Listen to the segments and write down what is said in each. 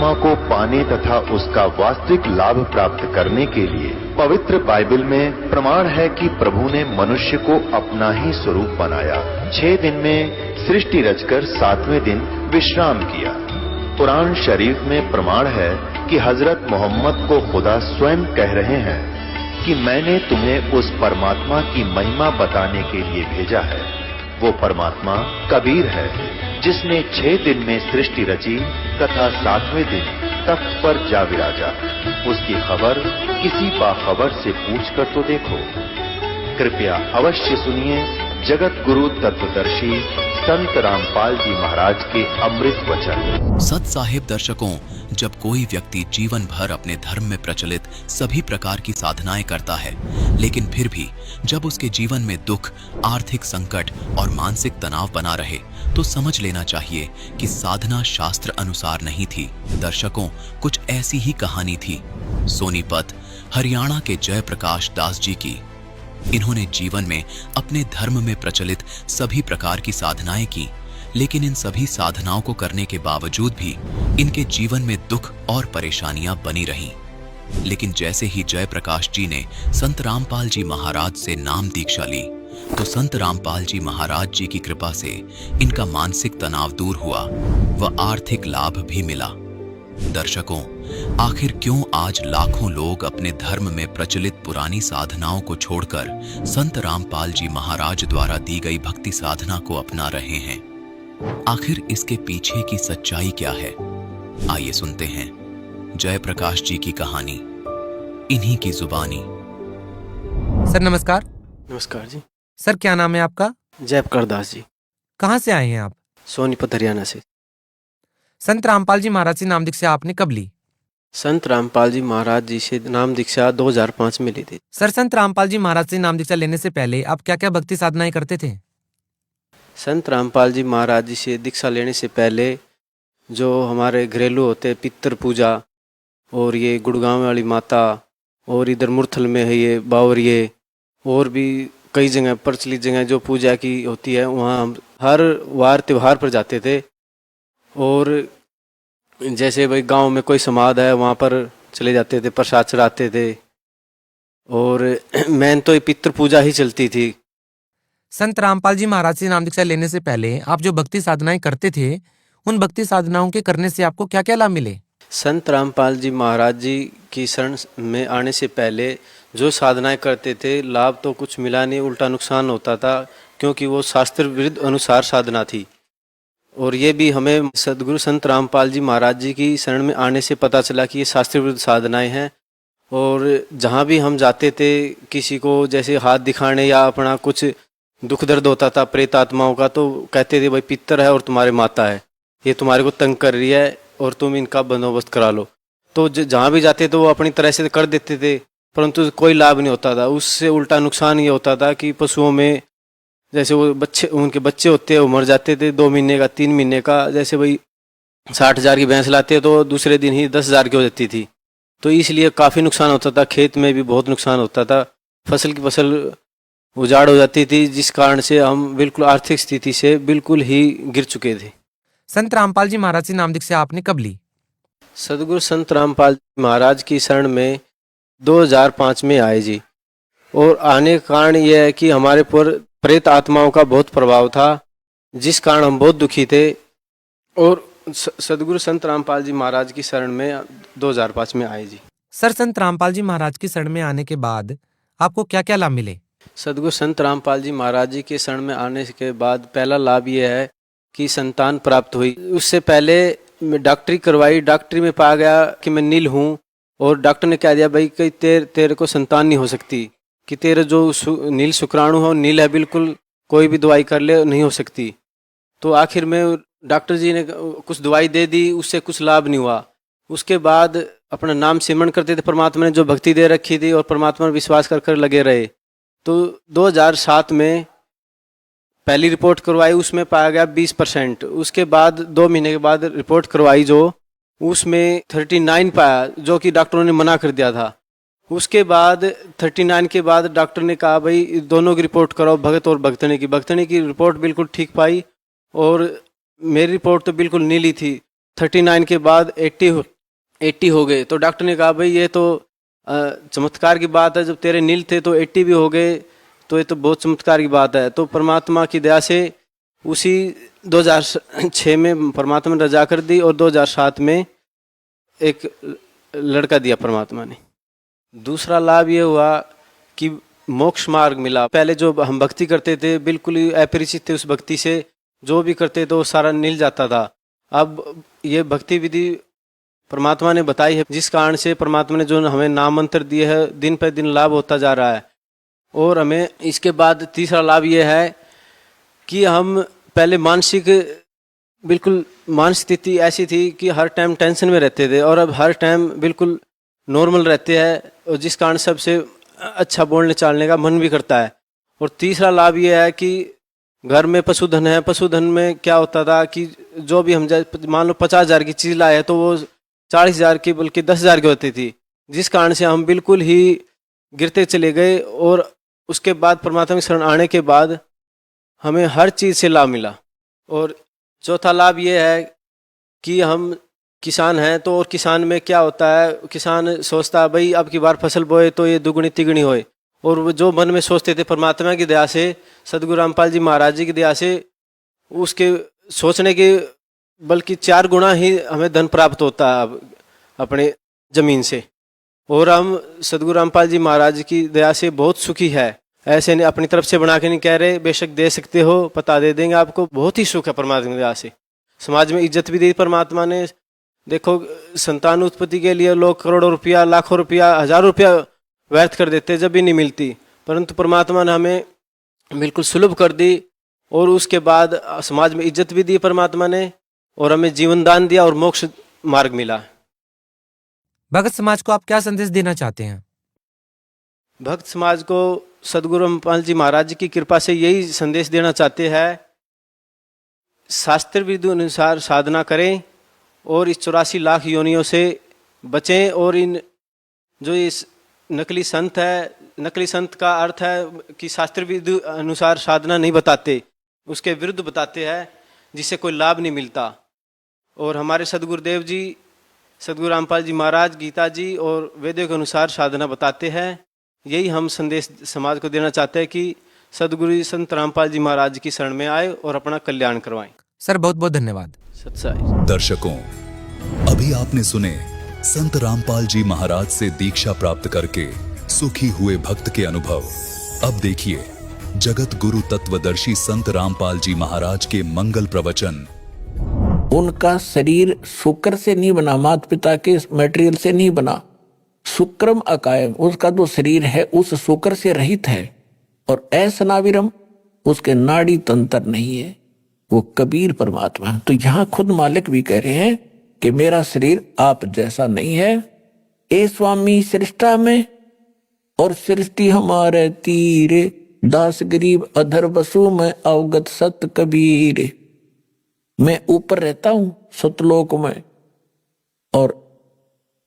परमात्मा को पाने तथा उसका वास्तविक लाभ प्राप्त करने के लिए पवित्र बाइबल में प्रमाण है कि प्रभु ने मनुष्य को अपना ही स्वरूप बनाया। 6 दिन में सृष्टि रचकर 7वें दिन विश्राम किया। कुरान शरीफ में प्रमाण है कि हजरत मोहम्मद को खुदा स्वयं कह रहे हैं कि मैंने तुम्हें उस परमात्मा की महिमा बताने के लिए भेजा है। वो परमात्मा कबीर है जिसने 6 दिन में सृष्टि रची तथा 7वें दिन तख्त पर जा विराजा। उसकी खबर किसी बाखबर से पूछकर तो देखो। कृपया अवश्य सुनिए जगत गुरु तत्वदर्शी संत रामपाल जी महाराज के अमृत वचन। सत साहिब दर्शकों, जब कोई व्यक्ति जीवन भर अपने धर्म में प्रचलित सभी प्रकार की साधनाएं करता है, लेकिन फिर भी जब उसके जीवन में दुख, आर्थिक संकट और मानसिक तनाव बना रहे, तो समझ लेना चाहिए कि साधना शास्त्र अनुसार नहीं थी। दर्शकों, कुछ ऐसी ही कहानी थी सोनीपत हरियाणा के जयप्रकाश दास जी की। इन्होंने जीवन में अपने धर्म में प्रचलित सभी प्रकार की साधनाएं की, लेकिन इन सभी साधनाओं को करने के बावजूद भी इनके जीवन में दुख और परेशानियां बनी रहीं। लेकिन जैसे ही जयप्रकाश जी ने संत रामपाल जी महाराज से नाम दीक्षा ली, तो संत रामपाल जी महाराज जी की कृपा से इनका मानसिक तनाव दूर हुआ व आर्थिक लाभ भी मिला। दर्शकों, आखिर क्यों आज लाखों लोग अपने धर्म में प्रचलित पुरानी साधनाओं को छोड़कर संत रामपाल जी महाराज द्वारा दी गई भक्ति साधना को अपना रहे हैं? आखिर इसके पीछे की सच्चाई क्या है? आइए सुनते हैं जयप्रकाश जी की कहानी, इन्हीं की जुबानी। सर नमस्कार। नमस्कार जी। सर क्या नाम है आपका? जयप्रकाश दास जी। कहाँ से आए हैं आप? सोनीपत हरियाणा से। संत रामपाल जी महाराज से नाम दीक्षा आपने कब ली? संत रामपाल जी महाराज जी से नाम दीक्षा 2005 में ली थी। सर संत रामपाल जी महाराज से नाम दीक्षा लेने से पहले आप क्या क्या भक्ति साधनाएं करते थे? संत रामपाल जी महाराज जी से दीक्षा लेने से पहले जो हमारे घरेलू होते पितृ पूजा, और ये गुड़गांव वाली माता, और इधर मुरथल में है ये बावरिये, और भी कई जगह प्रचलित जगह जो पूजा की होती है, वहाँ हम हर वार त्योहार पर जाते थे। और जैसे भाई गांव में कोई समाध है वहाँ पर चले जाते थे, प्रसाद चढ़ाते थे, और मैन तो ये पितृ पूजा ही चलती थी। संत रामपाल जी महाराज से नाम दीक्षा लेने से पहले आप जो भक्ति साधनाएं करते थे, उन भक्ति साधनाओं के करने से आपको क्या क्या लाभ मिले? संत रामपाल जी महाराज जी की शरण में आने से पहले जो साधनाएं करते थे, लाभ तो कुछ मिला नहीं, उल्टा नुकसान होता था, क्योंकि वो शास्त्र विरुद्ध अनुसार साधना थी। और ये भी हमें सदगुरु संत रामपाल जी महाराज जी की शरण में आने से पता चला कि ये शास्त्र विरुद्ध साधनाएं हैं। और जहाँ भी हम जाते थे, किसी को जैसे हाथ दिखाने या अपना कुछ दुख दर्द होता था प्रेत आत्माओं का, तो कहते थे भाई पितर है और तुम्हारे माता है, ये तुम्हारे को तंग कर रही है और तुम इनका बंदोबस्त करा लो। तो जहाँ भी जाते तो वो अपनी तरह से कर देते थे, परंतु कोई लाभ नहीं होता था। उससे उल्टा नुकसान ये होता था कि पशुओं में जैसे वो बच्चे, उनके बच्चे होते हैं वो मर जाते थे 2 महीने का 3 महीने का। जैसे भाई 60,000 की भैंस लाते तो दूसरे दिन ही 10,000 की हो जाती थी। तो इसलिए काफ़ी नुकसान होता था, खेत में भी बहुत नुकसान होता था, फसल की फसल उजाड़ हो जाती थी, जिस कारण से हम बिल्कुल आर्थिक स्थिति से बिल्कुल ही गिर चुके थे। संत रामपाल जी महाराज से नाम दीक्षा आपने कब ली? सदगुरु संत रामपाल महाराज की शरण में 2005 में आए जी। और आने का कारण यह है कि हमारे पर प्रेत आत्माओं का बहुत प्रभाव था, जिस कारण हम बहुत दुखी थे। और सदगुरु संत रामपाल जी महाराज की शरण में 2005 में आए जी। सर संत रामपाल जी महाराज की शरण में आने के बाद आपको क्या क्या लाभ मिले? सदगुरु संत रामपाल जी महाराज जी के शरण में आने के बाद पहला लाभ यह है कि संतान प्राप्त हुई। उससे पहले मैं डॉक्टरी करवाई, डॉक्टरी में पाया गया कि मैं नील हूँ, और डॉक्टर ने कह दिया भाई कि तेरे को संतान नहीं हो सकती, कि तेरे जो नील शुक्राणु हो नील है, बिल्कुल कोई भी दवाई कर ले नहीं हो सकती। तो आखिर में डॉक्टर जी ने कुछ दवाई दे दी, उससे कुछ लाभ नहीं हुआ। उसके बाद अपना नाम सिमरण करते थे, परमात्मा ने जो भक्ति दे रखी थी, और परमात्मा पर विश्वास कर लगे रहे। तो 2007 में पहली रिपोर्ट करवाई, उसमें पाया गया 20%। उसके बाद 2 महीने के बाद रिपोर्ट करवाई जो उसमें 39 पाया, जो कि डॉक्टरों ने मना कर दिया था। उसके बाद 39 के बाद डॉक्टर ने कहा भाई दोनों की रिपोर्ट कराओ, भगत और भगतनी की। भगतनी की रिपोर्ट बिल्कुल ठीक पाई, और मेरी रिपोर्ट तो बिल्कुल नीली थी। 39 के बाद 80 80 हो गए, तो डॉक्टर ने कहा भाई ये तो चमत्कार की बात है, जब तेरे नील थे तो 80 भी हो गए, तो ये तो बहुत चमत्कार की बात है। तो परमात्मा की दया से उसी 2006 में परमात्मा ने रजा कर दी और 2007 में एक लड़का दिया परमात्मा ने। दूसरा लाभ ये हुआ कि मोक्ष मार्ग मिला। पहले जो हम भक्ति करते थे बिल्कुल ही अपरिचित थे उस भक्ति से, जो भी करते तो सारा मिल जाता था। अब ये भक्ति विधि परमात्मा ने बताई है, जिस कारण से परमात्मा ने जो हमें नाम मंत्र दिए है, दिन पर दिन लाभ होता जा रहा है। और हमें इसके बाद तीसरा लाभ ये है कि हम पहले बिल्कुल मानसिक स्थिति ऐसी थी कि हर टाइम टेंशन में रहते थे, और अब हर टाइम बिल्कुल नॉर्मल रहते हैं, और जिस कारण सबसे अच्छा बोलने चालने का मन भी करता है। और तीसरा लाभ ये है कि घर में पशुधन है। पशुधन में क्या होता था कि जो भी हम मान लो 50,000 की चीज़ लाए तो वो 40,000 की बल्कि 10,000 की होती थी, जिस कारण से हम बिल्कुल ही गिरते चले गए। और उसके बाद परमात्मा की शरण आने के बाद हमें हर चीज़ से लाभ मिला। और चौथा लाभ ये है कि हम किसान हैं, तो और किसान में क्या होता है, किसान सोचता है भाई अब की बार फसल बोए तो ये दुगनी तिगनी होए। और वो जो मन में सोचते थे परमात्मा की दया से, सदगुरु रामपाल जी महाराज जी की दया से, उसके सोचने के बल्कि 4 गुना ही हमें धन प्राप्त होता है अब अपने ज़मीन से। और हम सदगुरु रामपाल जी महाराज की दया से बहुत सुखी है। ऐसे नहीं अपनी तरफ से बना के नहीं कह रहे, बेशक दे सकते हो, पता दे देंगे आपको। बहुत ही सुख है परमात्मा की दया से। समाज में इज्जत भी दी परमात्मा ने। देखो संतान उत्पत्ति के लिए लोग करोड़ों रुपया, लाखों रुपया, हजारों रुपया व्यर्थ कर देते जब भी नहीं मिलती, परंतु परमात्मा ने हमें बिल्कुल सुलभ कर दी। और उसके बाद समाज में इज्जत भी दी परमात्मा ने, और हमें जीवन दान दिया और मोक्ष मार्ग मिला। भगत समाज को आप क्या संदेश देना चाहते हैं? भक्त समाज को सदगुरु रामपाल जी महाराज जी की कृपा से यही संदेश देना चाहते हैं, शास्त्र विधि अनुसार साधना करें और इस 84 लाख योनियों से बचें। और इन जो इस नकली संत है, नकली संत का अर्थ है कि शास्त्र विधि अनुसार साधना नहीं बताते, उसके विरुद्ध बताते हैं, जिससे कोई लाभ नहीं मिलता। और हमारे सदगुरुदेव जी, सदगुरु रामपाल जी महाराज गीता जी और वेदों के अनुसार साधना बताते हैं। यही हम संदेश समाज को देना चाहते हैं कि सदगुरु संत रामपाल जी महाराज की शरण में आए और अपना कल्याण करवाएं। सर बहुत बहुत धन्यवाद। सत्साई। दर्शकों, अभी आपने सुने संत रामपाल जी महाराज से दीक्षा प्राप्त करके सुखी हुए भक्त के अनुभव। अब देखिए जगत गुरु तत्वदर्शी संत रामपाल जी महाराज के मंगल प्रवचन। उनका शरीर शुक्र से नहीं बना, माता पिता के मटेरियल से नहीं बना, शुक्रम अकायम, उसका जो शरीर है उस शुक्र से रहित है। और ऐसनाविरम, उसके नाड़ी तंत्र नहीं है, वो कबीर परमात्मा है। तो यहाँ खुद मालिक भी कह रहे हैं कि मेरा शरीर आप जैसा नहीं है। ए स्वामी सृष्टा में और सृष्टि हमारे तीरे, दास गरीब अधर बसु में अवगत सत कबीर। मैं ऊपर रहता हूं सतलोक में, और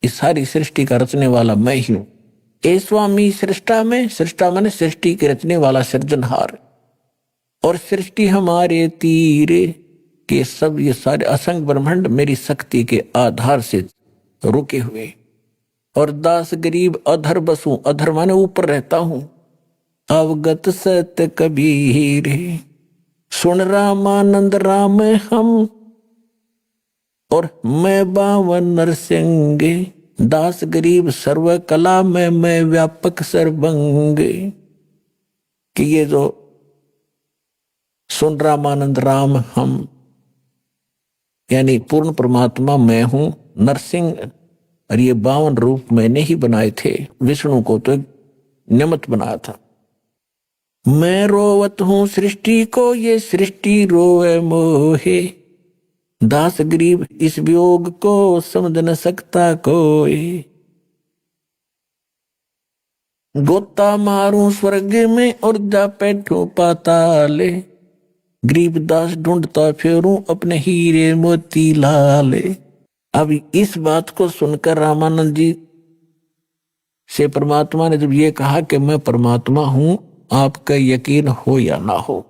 इस सारी सृष्टि का रचने वाला मैं ही हूं। ए स्वामी सृष्टा में, सृष्टा माने सृष्टि के रचने वाला सृजनहार, और सृष्टि हमारे तीरे के सब ये सारे असंख्य ब्रह्मांड मेरी शक्ति के आधार से रुके हुए। और दास गरीब अधर बसू, अधर माने ऊपर रहता हूं, अवगत सत कबीर। सुन रामानंद राम हम, और मैं बावन नरसिंह, दास गरीब सर्व कला में मैं व्यापक सर्वंग। कि ये जो सुन रामानंद राम हम यानी पूर्ण परमात्मा मैं हूं, नरसिंह, और ये 52 रूप मैंने ही बनाए थे। विष्णु को तो निमित्त बनाया था। मैं रोवत हूं सृष्टि को, ये सृष्टि रोवे मोहे, दास गरीब इस वियोग को समझ न सकता कोई। गोता मारूं स्वर्ग में और जा बैठूं पाताले, गरीब दास ढूंढता फिरूं अपने हीरे मोती लाले। अब इस बात को सुनकर रामानंद जी से परमात्मा ने जब ये कहा कि मैं परमात्मा हूं, आपका यकीन हो या ना हो,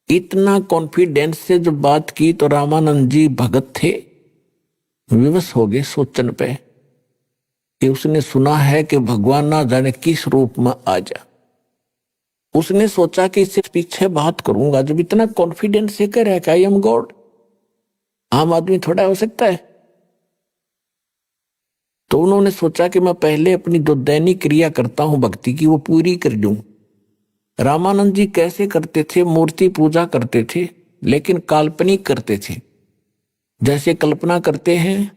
इतना कॉन्फिडेंस से जब बात की तो रामानंद जी भगत थे, विवश हो गए सोचन पे कि उसने सुना है कि भगवान ना जाने किस रूप में आ जा। उसने सोचा कि इससे पीछे बात करूंगा, जब इतना कॉन्फिडेंस से कह रहा है कि आई एम गॉड, आम आदमी थोड़ा हो सकता है। तो उन्होंने सोचा कि मैं पहले अपनी जो दैनिक क्रिया करता हूं भक्ति की वो पूरी कर दूं। रामानंद जी कैसे करते थे? मूर्ति पूजा करते थे, लेकिन काल्पनिक करते थे। जैसे कल्पना करते हैं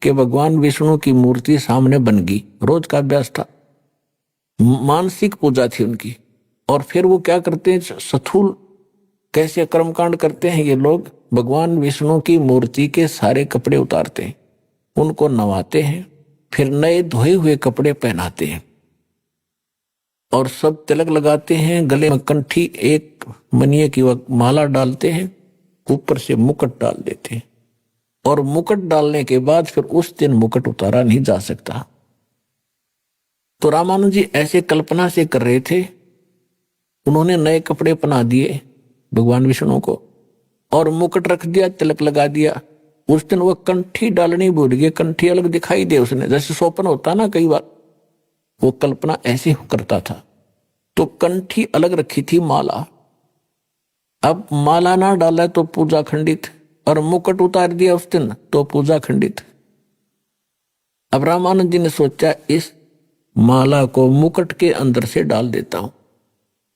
कि भगवान विष्णु की मूर्ति सामने बन गई, रोज का अभ्यास था, मानसिक पूजा थी उनकी। और फिर वो क्या करते हैं, स्थूल कैसे कर्मकांड करते हैं ये लोग, भगवान विष्णु की मूर्ति के सारे कपड़े उतारते हैं, उनको नवाते हैं, फिर नए धोए हुए कपड़े पहनाते हैं और सब तिलक लगाते हैं, गले में कंठी एक मनिये की माला डालते हैं, ऊपर से मुकुट डाल देते हैं। और मुकुट डालने के बाद फिर उस दिन मुकुट उतारा नहीं जा सकता। तो रामानुज जी ऐसे कल्पना से कर रहे थे। उन्होंने नए कपड़े पहना दिए भगवान विष्णु को और मुकुट रख दिया, तिलक लगा दिया। उस दिन वो कंठी डालनी भूल गए, कंठी अलग दिखाई दे उसने, जैसे स्वप्न होता ना कई बार, वो कल्पना ऐसे करता था। तो कंठी अलग रखी थी, माला। अब माला ना डाला तो पूजा खंडित, और मुकुट उतार दिया उस दिन तो पूजा खंडित। अब रामानंद जी ने सोचा इस माला को मुकुट के अंदर से डाल देता हूं।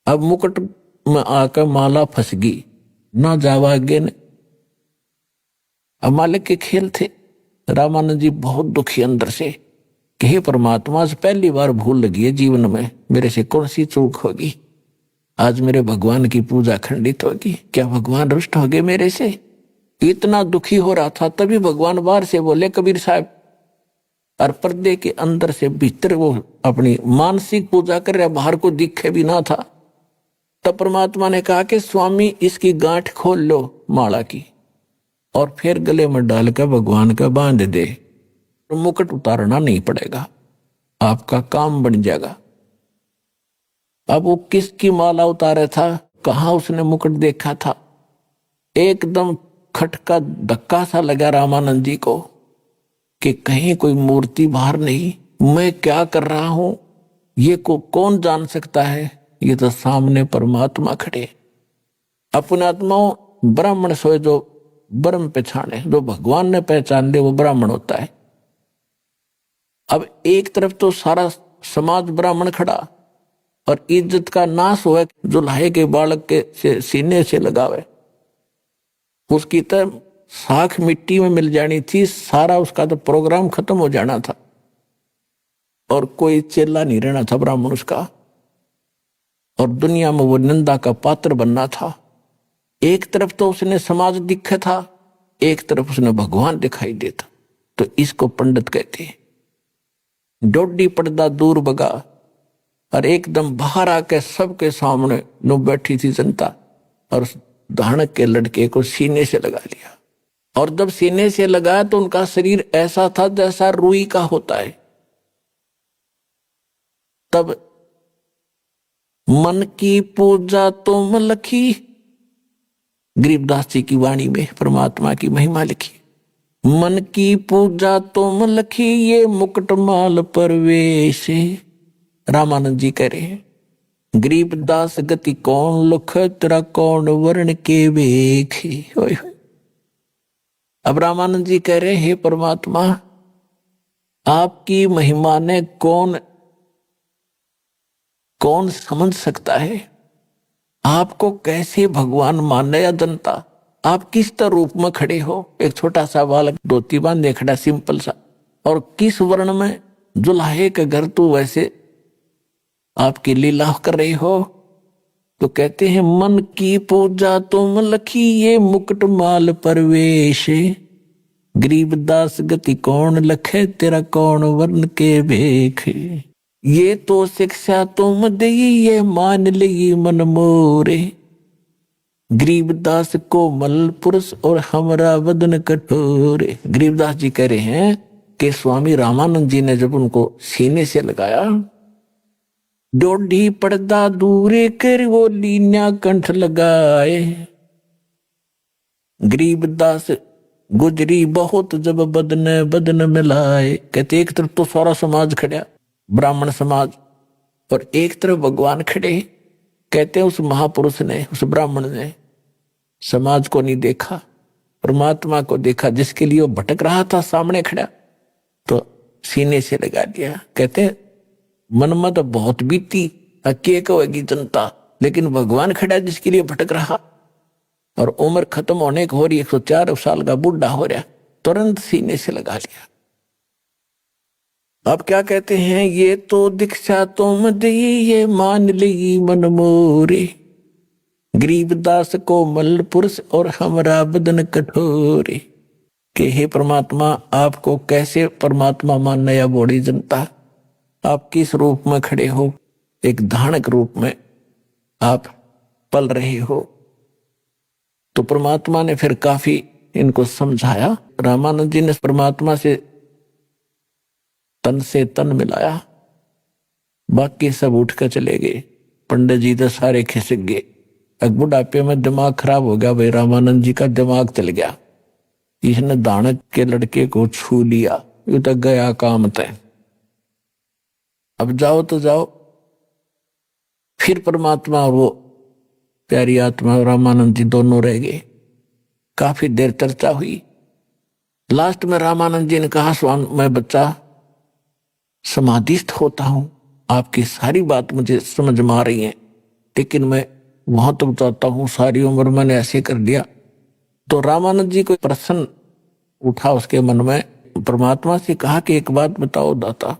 अब मुकुट में आकर माला फंस गई, ना जावा आगे ने। अब मालिक के खेल थे। रामानंद जी बहुत दुखी अंदर से कि हे परमात्मा, आज पहली बार भूल लगी है जीवन में, मेरे से कौन सी चूक होगी, आज मेरे भगवान की पूजा खंडित होगी, क्या भगवान रुष्ट हो गए मेरे से? इतना दुखी हो रहा था। तभी भगवान बाहर से बोले, कबीर साहब, और पर्दे के अंदर से भीतर वो अपनी मानसिक पूजा कर रहा, बाहर को दिखे भी ना था। तब परमात्मा ने कहा कि स्वामी इसकी गांठ खोल लो माला की और फिर गले में डालकर भगवान का बांध दे, मुकुट उतारना नहीं पड़ेगा, आपका काम बन जाएगा। अब वो किसकी माला उतारे था, कहां उसने मुकुट देखा था? एकदम खटका धक्का सा लगा रामानंद जी को कि कहीं कोई मूर्ति बाहर नहीं, मैं क्या कर रहा हूं ये को कौन जान सकता है? ये तो सामने परमात्मा खड़े। अपने आत्माओं ब्राह्मण सोए जो ब्रह्म पहचाने, जो भगवान ने पहचान ले वो ब्राह्मण होता है। अब एक तरफ तो सारा समाज ब्राह्मण खड़ा और इज्जत का नाश हुआ, जो लाहे के बालक के सीने से लगावे, उसकी तरफ साख मिट्टी में मिल जानी थी, सारा उसका तो प्रोग्राम खत्म हो जाना था और कोई चेला नहीं रहना था ब्राह्मण उसका, और दुनिया में वो निंदा का पात्र बनना था। एक तरफ तो उसने समाज दिखा था, एक तरफ उसने भगवान दिखाई देता। तो इसको पंडित कहते हैं। डोडी पर्दा दूर भगा और एकदम बाहर आके सबके सामने नो बैठी थी जनता और धानक के लड़के को सीने से लगा लिया। और जब सीने से लगाया तो उनका शरीर ऐसा था जैसा रुई का होता है। तब मन की पूजा तुम लखी, गरीबदास जी की वाणी में परमात्मा की महिमा लिखी। मन की पूजा तुम लखी, ये मुकुट माल परवेश। रामानंद जी कह रहे हैं, गरीबदास गति कौन लुख, तेरा कौन वर्ण के वेखे। अब रामानंद जी कह रहे हैं, परमात्मा आपकी महिमा ने कौन समझ सकता है? आपको कैसे भगवान माने या जनता? आप किस तरह रूप में खड़े हो? एक छोटा सा बालक धोती बांधे खड़ा, सिंपल सा, और किस वर्ण में, जुलाहे के घर तो वैसे आपकी लीला कर रही हो। तो कहते हैं, मन की पूजा तुम लखी, ये मुकुट माल परवेश। गरीबदास गति कौन लखे, तेरा कौन वर्ण के भेख। ये तो शिक्षा तुम दई, ये मान ली मन मोरे। गरीबदास को मल पुरुष और हमरा वदन कठोरे। गरीबदास जी कह रहे हैं कि स्वामी रामानंद जी ने जब उनको सीने से लगाया, डोडी पर्दा दूरे कर वो लीना कंठ लगाए। गरीबदास गुजरी बहुत जब बदन बदन मिलाए। कहते एक तरफ तो सारा समाज खड़ा, ब्राह्मण समाज, और एक तरफ भगवान खड़े। कहते उस महापुरुष ने, उस ब्राह्मण ने समाज को नहीं देखा, परमात्मा को देखा, जिसके लिए वो भटक रहा था सामने खड़ा, तो सीने से लगा दिया। कहते मन में तो बहुत बीती, अके कहेगी जनता, लेकिन भगवान खड़ा जिसके लिए भटक रहा, और उम्र खत्म होने को हो रही, 104 साल का बूढ़ा हो रहा, तुरंत सीने से लगा लिया। अब क्या कहते हैं, ये तो दीक्षा तुम दी, ये मान ली मन मोरे, गरीबदास को मल पुरुष और हमरा बदन कठोरे। कि हे परमात्मा, आपको कैसे परमात्मा मानना या बड़ी जनता, आप किस रूप में खड़े हो, एक धानक रूप में आप पल रहे हो। तो परमात्मा ने फिर काफी इनको समझाया। रामानंद जी ने परमात्मा से तन मिलाया, बाकी सब उठ कर चले गए। पंडित जी तो सारे खिसक गए। एक बुढ़ापे में दिमाग खराब हो गया भाई, रामानंद जी का दिमाग चल गया, इसने दानक के लड़के को छू लिया, ये तो गया काम तय, अब जाओ तो जाओ। फिर परमात्मा और वो प्यारी आत्मा रामानंद जी दोनों रह गए। काफी देर चर्चा हुई। लास्ट में रामानंद जी ने कहा, स्वामी मैं बच्चा समाधिस्थ होता हूं, आपकी सारी बात मुझे समझ में आ रही है, लेकिन मैं वहां तक जाता हूं, सारी उम्र मैंने ऐसे कर दिया। तो रामानंद जी को प्रश्न उठा उसके मन में, परमात्मा से कहा कि एक बात बताओ दाता,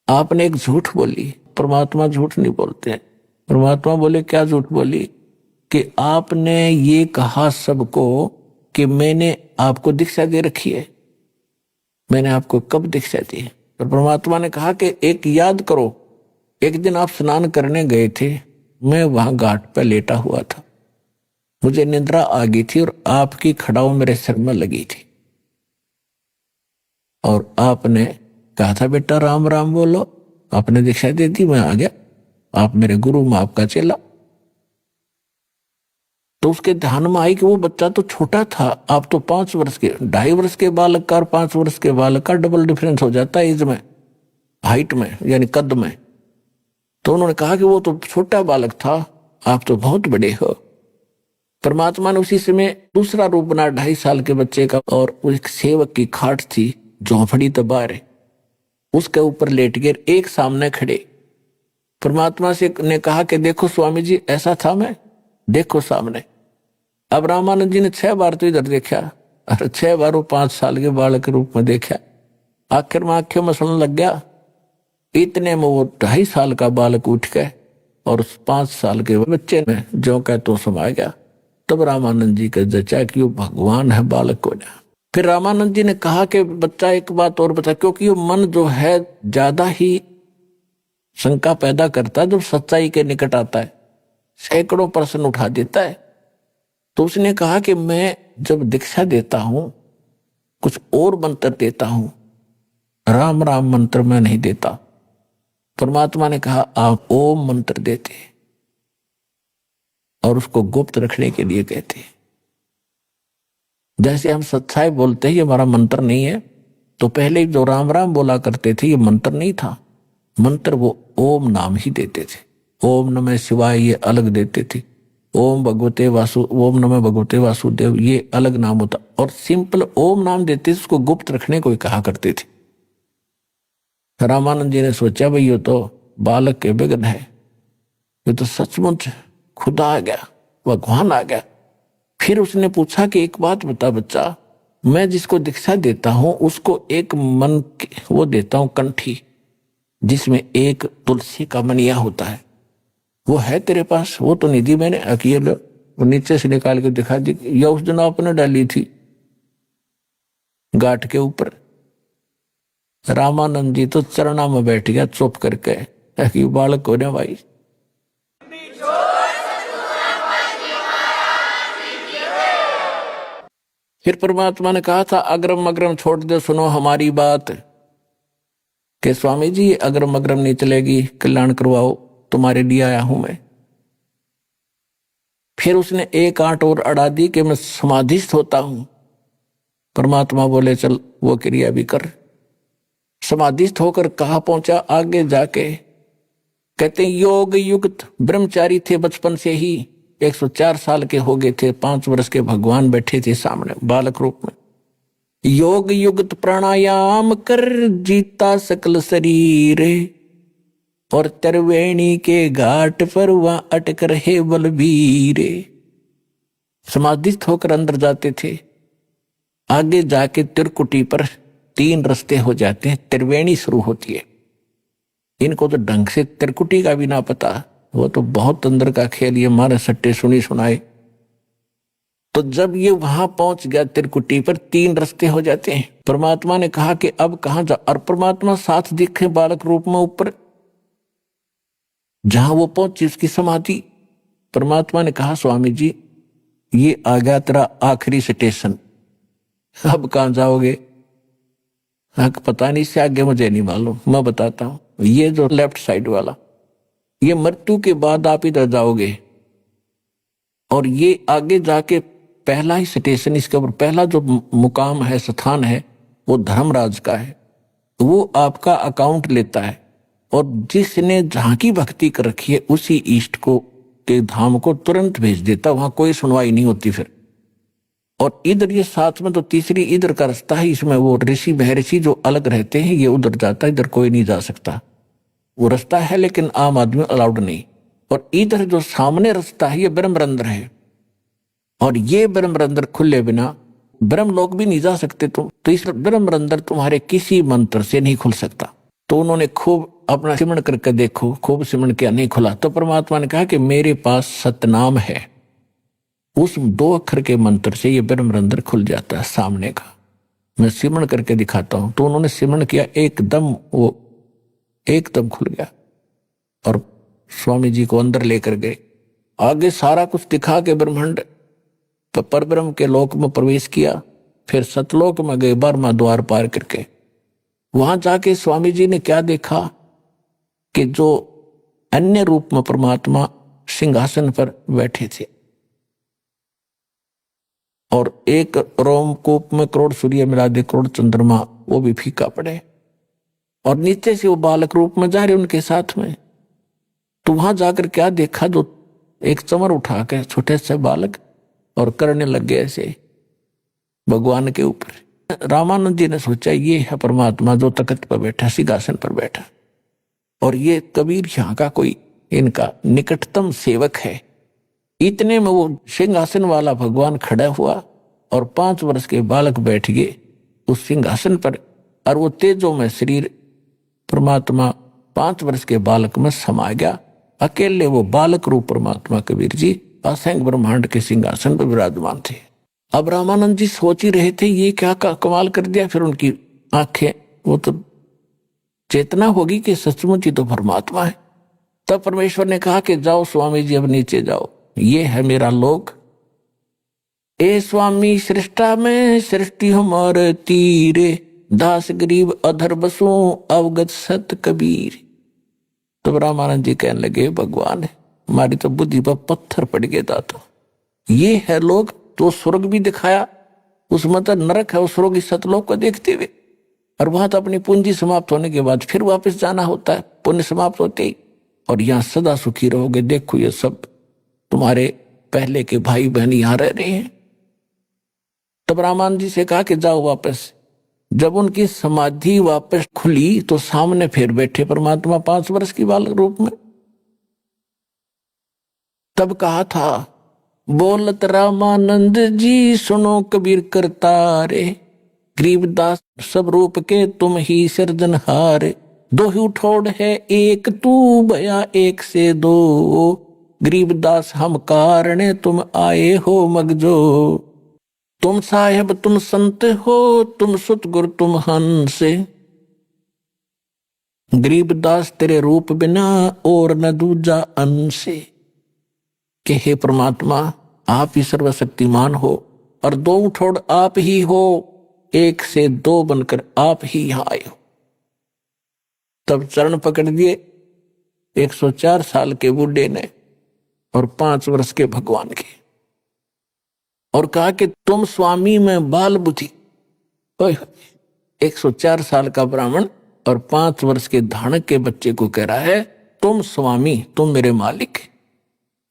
आपने एक झूठ बोली। परमात्मा झूठ नहीं बोलते हैं। परमात्मा बोले क्या झूठ बोली? कि आपने ये कहा सबको कि मैंने आपको दीक्षा दे रखी है। मैंने आपको कब दीक्षा दी? तो परमात्मा ने कहा कि एक याद करो, एक दिन आप स्नान करने गए थे, मैं वहां घाट पर लेटा हुआ था, मुझे निद्रा आ गई थी और आपकी खड़ाऊ मेरे सिर में लगी थी, और आपने कहा था बेटा राम राम बोलो, आपने दीक्षा दे दी, मैं आ गया, आप मेरे गुरु, मैं आपका चेला। तो उसके ध्यान में आई कि वो बच्चा तो छोटा था, आप तो 5 वर्ष के, 2.5 वर्ष के बालक का और 5 वर्ष के बालक का डबल डिफरेंस हो जाता है एज में, हाइट में, यानी कद में। तो उन्होंने कहा कि वो तो छोटा बालक था, आप तो बहुत बड़े हो। परमात्मा ने उसी समय दूसरा रूप बना 2.5 साल के बच्चे का, और एक सेवक की खाट थी, झोंपड़ी तो बाहर, उसके ऊपर लेट गए, एक सामने खड़े। परमात्मा से ने कहा कि देखो स्वामी जी, ऐसा था मैं, देखो सामने। अब रामानंद जी ने 6 बार तो इधर देखा, और 6 बार वो 5 साल के बालक के रूप में देखा। आखिर में आंखें मसलन लग गया। इतने में वो 2.5 साल का बालक उठ गए और उस 5 साल के बच्चे में जो कह तो समा गया। तब रामानंद जी का जचा कि वो भगवान है बालक को ना। फिर रामानंद जी ने कहा कि बच्चा एक बात और बता, क्योंकि वो मन जो है ज्यादा ही शंका पैदा करता है जब सच्चाई के निकट आता है, सैकड़ों प्रश्न उठा देता है। तो उसने कहा कि मैं जब दीक्षा देता हूं, कुछ और मंत्र देता हूं, राम राम मंत्र मैं नहीं देता। परमात्मा ने कहा आप ओम मंत्र देते और उसको गुप्त रखने के लिए कहते। जैसे हम सच्चाई बोलते हैं, ये हमारा मंत्र नहीं है, तो पहले जो राम राम बोला करते थे ये मंत्र नहीं था, मंत्र वो ओम नाम ही देते थे। ओम नमः शिवाय ये अलग देते थे, ओम भगवते ओम नमः भगवते वासुदेव ये अलग नाम होता, और सिंपल ओम नाम देते थे, उसको गुप्त रखने को कहा करते थे। रामानंद जी ने सोचा भाई ये तो बालक के विघ्न है, ये तो सचमुच खुदा आ गया, भगवान आ गया। फिर उसने पूछा कि एक बात बता बच्चा, मैं जिसको दीक्षा देता हूं उसको एक मन वो देता हूं कंठी, जिसमें एक तुलसी का मनिया होता है, वो है तेरे पास? वो तो निधि मैंने अकेले वो नीचे से निकाल के दिखा दी, या उस दिन आपने डाली थी घाट के ऊपर। रामानंद जी तो चरणा में बैठ गया चुप करके, कि बालक हो रहे भाई। फिर परमात्मा ने कहा था अग्रम अग्रम छोड़ दे, सुनो हमारी बात, कि स्वामी जी अग्रम अग्रम नहीं चलेगी, कल्याण करवाओ, तुम्हारे लिए आया हूं मैं। फिर उसने एक आंट और अड़ा दी कि मैं समाधिस्थ होता हूं, परमात्मा बोले चल वो क्रिया भी कर। समाधिस्थ होकर कहाँ पहुंचा, आगे जाके कहते हैं योग युक्त ब्रह्मचारी थे बचपन से ही, 104 साल के हो गए थे, 5 वर्ष के भगवान बैठे थे सामने बालक रूप में। योग युक्त प्राणायाम कर जीता सकल शरीर, और त्रिवेणी के घाट पर वहां अटक रहे बलबीर। समाधिस्थ होकर अंदर जाते थे, आगे जाके त्रिकुटी पर 3 रास्ते हो जाते हैं, त्रिवेणी शुरू होती है। इनको तो ढंग से त्रिकुटी का भी ना पता, वो तो बहुत अंदर का खेल, ये हमारे सट्टे सुनी सुनाए। तो जब ये वहां पहुंच गया त्रिकुटी पर, 3 रास्ते हो जाते हैं। परमात्मा ने कहा कि अब कहां जा, और परमात्मा साथ दिखे बालक रूप में ऊपर, जहां वो पहुंची उसकी समाधि। परमात्मा ने कहा स्वामी जी ये आ गया तेरा आखिरी स्टेशन, अब कहां जाओगे? पता नहीं, इससे आगे मुझे नहीं मालूम, मैं बताता हूं। ये जो लेफ्ट साइड वाला, ये मृत्यु के बाद आप इधर जाओगे, और ये आगे जाके पहला ही स्टेशन, इसके ऊपर पहला जो मुकाम है, स्थान है, वो धर्मराज का है। वो आपका अकाउंट लेता है, और जिसने जहां की भक्ति कर रखी है उसी इष्ट को के धाम को तुरंत भेज देता, वहां कोई सुनवाई नहीं होती फिर। और इधर ये साथ में तो तीसरी इधर का रास्ता है, इसमें वो ऋषि महर्षि जो अलग रहते हैं, ये उधर जाता है, इधर कोई नहीं जा सकता। वो रास्ता है लेकिन आम आदमी अलाउड नहीं। और इधर जो सामने रास्ता है ये ब्रह्मरंध्र है, और ये ब्रह्मरंध्र खुले बिना ब्रह्मलोक भी नहीं जा सकते तुम। तो इस ब्रह्मरंध्र तुम्हारे किसी मंत्र से नहीं खुल सकता। तो उन्होंने खूब अपना सिमरण करके देखो, खूब सिमरण किया, नहीं खुला। तो परमात्मा ने कहा कि मेरे पास सतनाम है, उस 2 अक्षर के मंत्र से ये ब्रह्मरंध्र खुल जाता है सामने का। मैं सिमरण करके दिखाता हूं। तो उन्होंने सिमरण किया, एकदम वो एकदम खुल गया, और स्वामी जी को अंदर लेकर गए। आगे सारा कुछ दिखा के ब्रह्मांड परब्रह्म के लोक में प्रवेश किया। फिर सतलोक में गए, 12वां द्वार पार करके। वहां जाके स्वामी जी ने क्या देखा कि जो अन्य रूप में परमात्मा सिंहासन पर बैठे थे, और एक रोमकूप में करोड़ सूर्य मिला दे, करोड़ चंद्रमा, वो भी फीका पड़े, और नीचे से वो बालक रूप में जा रहे उनके साथ में। तो वहां जाकर क्या देखा, जो एक चमर उठा के छोटे से बालक और करने लग गए ऐसे भगवान के ऊपर। रामानंद जी ने सोचा ये है परमात्मा जो तख्त पर बैठा, सिंहासन पर बैठा, और ये कबीर यहाँ का कोई इनका निकटतम सेवक है। इतने में वो सिंहासन वाला भगवान खड़ा हुआ, और 5 वर्ष के बालक बैठ गए उस सिंहासन पर, और वो तेजो में शरीर परमात्मा 5 वर्ष के बालक में समा गया। अकेले वो बालक रूप परमात्मा कबीर जी असंख्य ब्रह्मांड के सिंहासन पर विराजमान थे। अब रामानंद जी सोच ही रहे थे ये क्या कमाल कर दिया। फिर उनकी आंखें, वो तो चेतना होगी कि सचमुच ही तो परमात्मा है। तब परमेश्वर ने कहा कि जाओ स्वामी जी, अब नीचे जाओ, ये है मेरा लोक। ए स्वामी सृष्टा में सृष्टि हमारे तीरे, दास गरीब अधर बसो अवगत सत कबीर। तब रामानंद जी कहने लगे भगवान हमारी तो बुद्धि पर पत्थर पड़ गए दाता, ये है लोग। तो स्वर्ग भी दिखाया, उसमें तो नरक है, उस स्वर्ग इस सतलोक को देखते हुए। और वहां तो अपनी पूंजी समाप्त होने के बाद फिर वापस जाना होता है, पुण्य समाप्त होते ही। और यहाँ सदा सुखी रहोगे, देखो ये सब तुम्हारे पहले के भाई बहन यहाँ रह रहे हैं। तब रामानंद जी से कहा कि जाओ वापस। जब उनकी समाधि वापस खुली तो सामने फिर बैठे परमात्मा 5 वर्ष की बालक रूप में। तब कहा था बोलत रामानंद जी सुनो कबीर करतारे, गरीबदास सब रूप के तुम ही सिरजनहार, दो ही उठोड़ है एक तू भया एक से 2, गरीबदास हम कारणे तुम आए हो मगजो, तुम साहेब तुम संत हो तुम सुत गुरु तुम हंस, गरीबदास तेरे रूप बिना और न दूजा अंश। कि हे परमात्मा आप ही सर्वशक्तिमान हो, और 2 उठोड़ आप ही हो, 1 से 2 बनकर आप ही यहां आए हो। तब चरण पकड़ दिए 104 साल के बूढ़े ने और 5 वर्ष के भगवान के, और कहा कि तुम स्वामी में बाल बुद्धि, ओए 104 साल का ब्राह्मण और 5 वर्ष के धानक के बच्चे को कह रहा है तुम स्वामी, तुम मेरे मालिक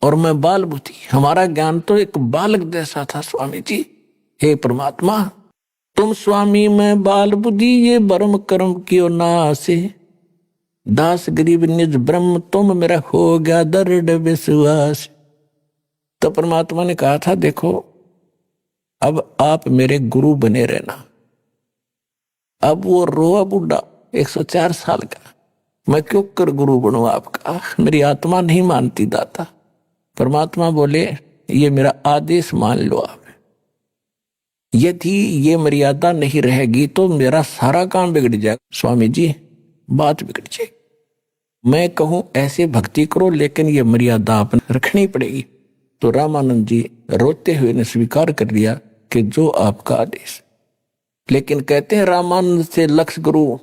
और मैं बाल बुद्धि। हमारा ज्ञान तो एक बालक जैसा था स्वामी जी। हे परमात्मा, तुम स्वामी मैं बाल बुद्धि, ये बरम कर्म कियो नासे। दास गरीब निज ब्रह्म, तुम मेरा हो गया दृढ़ विश्वास। तो परमात्मा ने कहा था देखो अब आप मेरे गुरु बने रहना। अब वो रोआ बुढ़ा 104 साल का, मैं क्यों कर गुरु बनूं आपका, मेरी आत्मा नहीं मानती दाता। परमात्मा बोले ये मेरा आदेश मान लो आप। यदि ये मर्यादा नहीं रहेगी तो मेरा सारा काम बिगड़ जाएगा। स्वामी जी बात बिगड़ जाएगी। मैं कहूं ऐसे भक्ति करो लेकिन ये मर्यादा आपने रखनी पड़ेगी। तो रामानंद जी रोते हुए ने स्वीकार कर लिया कि जो आपका आदेश। लेकिन कहते हैं रामानंद से लक्ष गुरु,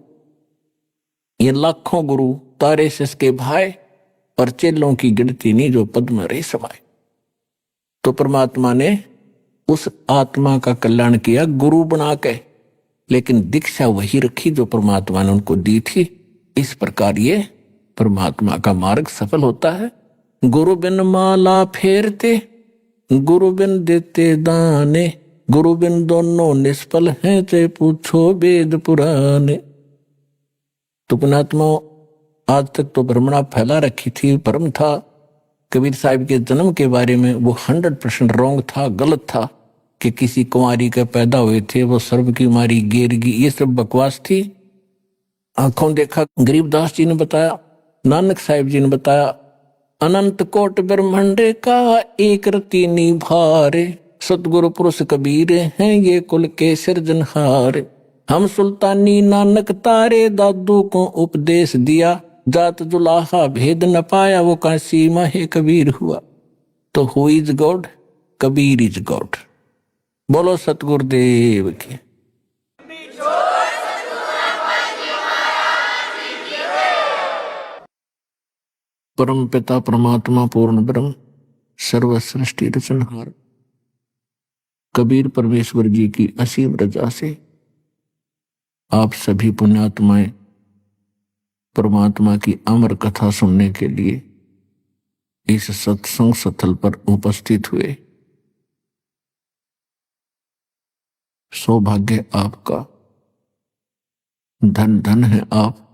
ये लाखों गुरु तारे सिसके भाई और चेलों की गिनती नहीं जो पद में रही समाये। तो परमात्मा ने उस आत्मा का कल्याण किया गुरु बना के, लेकिन दीक्षा वही रखी जो परमात्मा ने उनको दी थी। इस प्रकार ये परमात्मा का मार्ग सफल होता है। गुरु बिन माला फेरते, गुरु बिन देते दाने, गुरु बिन दोनों निष्फल हैं, चाहे पूछो वेद पुराने। तो पुणात्मा आज तक तो भ्रमणा फैला रखी थी, भ्रम था। कबीर साहब के जन्म के बारे में वो 100% रॉन्ग था, गलत था कि किसी कुंवारी के पैदा हुए थे, वो सर्व की मारी गेरगी, ये सब बकवास थी। आंखों देखा गरीबदास जी ने बताया, नानक साहिब जी ने बताया, अनंत कोट ब्रह्मांड का एक रति निभारे, सतगुरु पुरुष कबीर हैं ये कुल के सिरजनहार। हम सुल्तानी नानक तारे, दादू को उपदेश दिया, जात जुलाहा भेद न पाया, वो काशी माहे कबीर हुआ। तो who is God? Kabir is God. बोलो सतगुरुदेव की। परम पिता परमात्मा पूर्ण ब्रह्म सर्व सृष्टि रचनहार कबीर परमेश्वर जी की असीम रजा से आप सभी पुण्यात्माएं परमात्मा की अमर कथा सुनने के लिए इस सत्संग स्थल पर उपस्थित हुए। सौभाग्य आपका, धन धन है आप।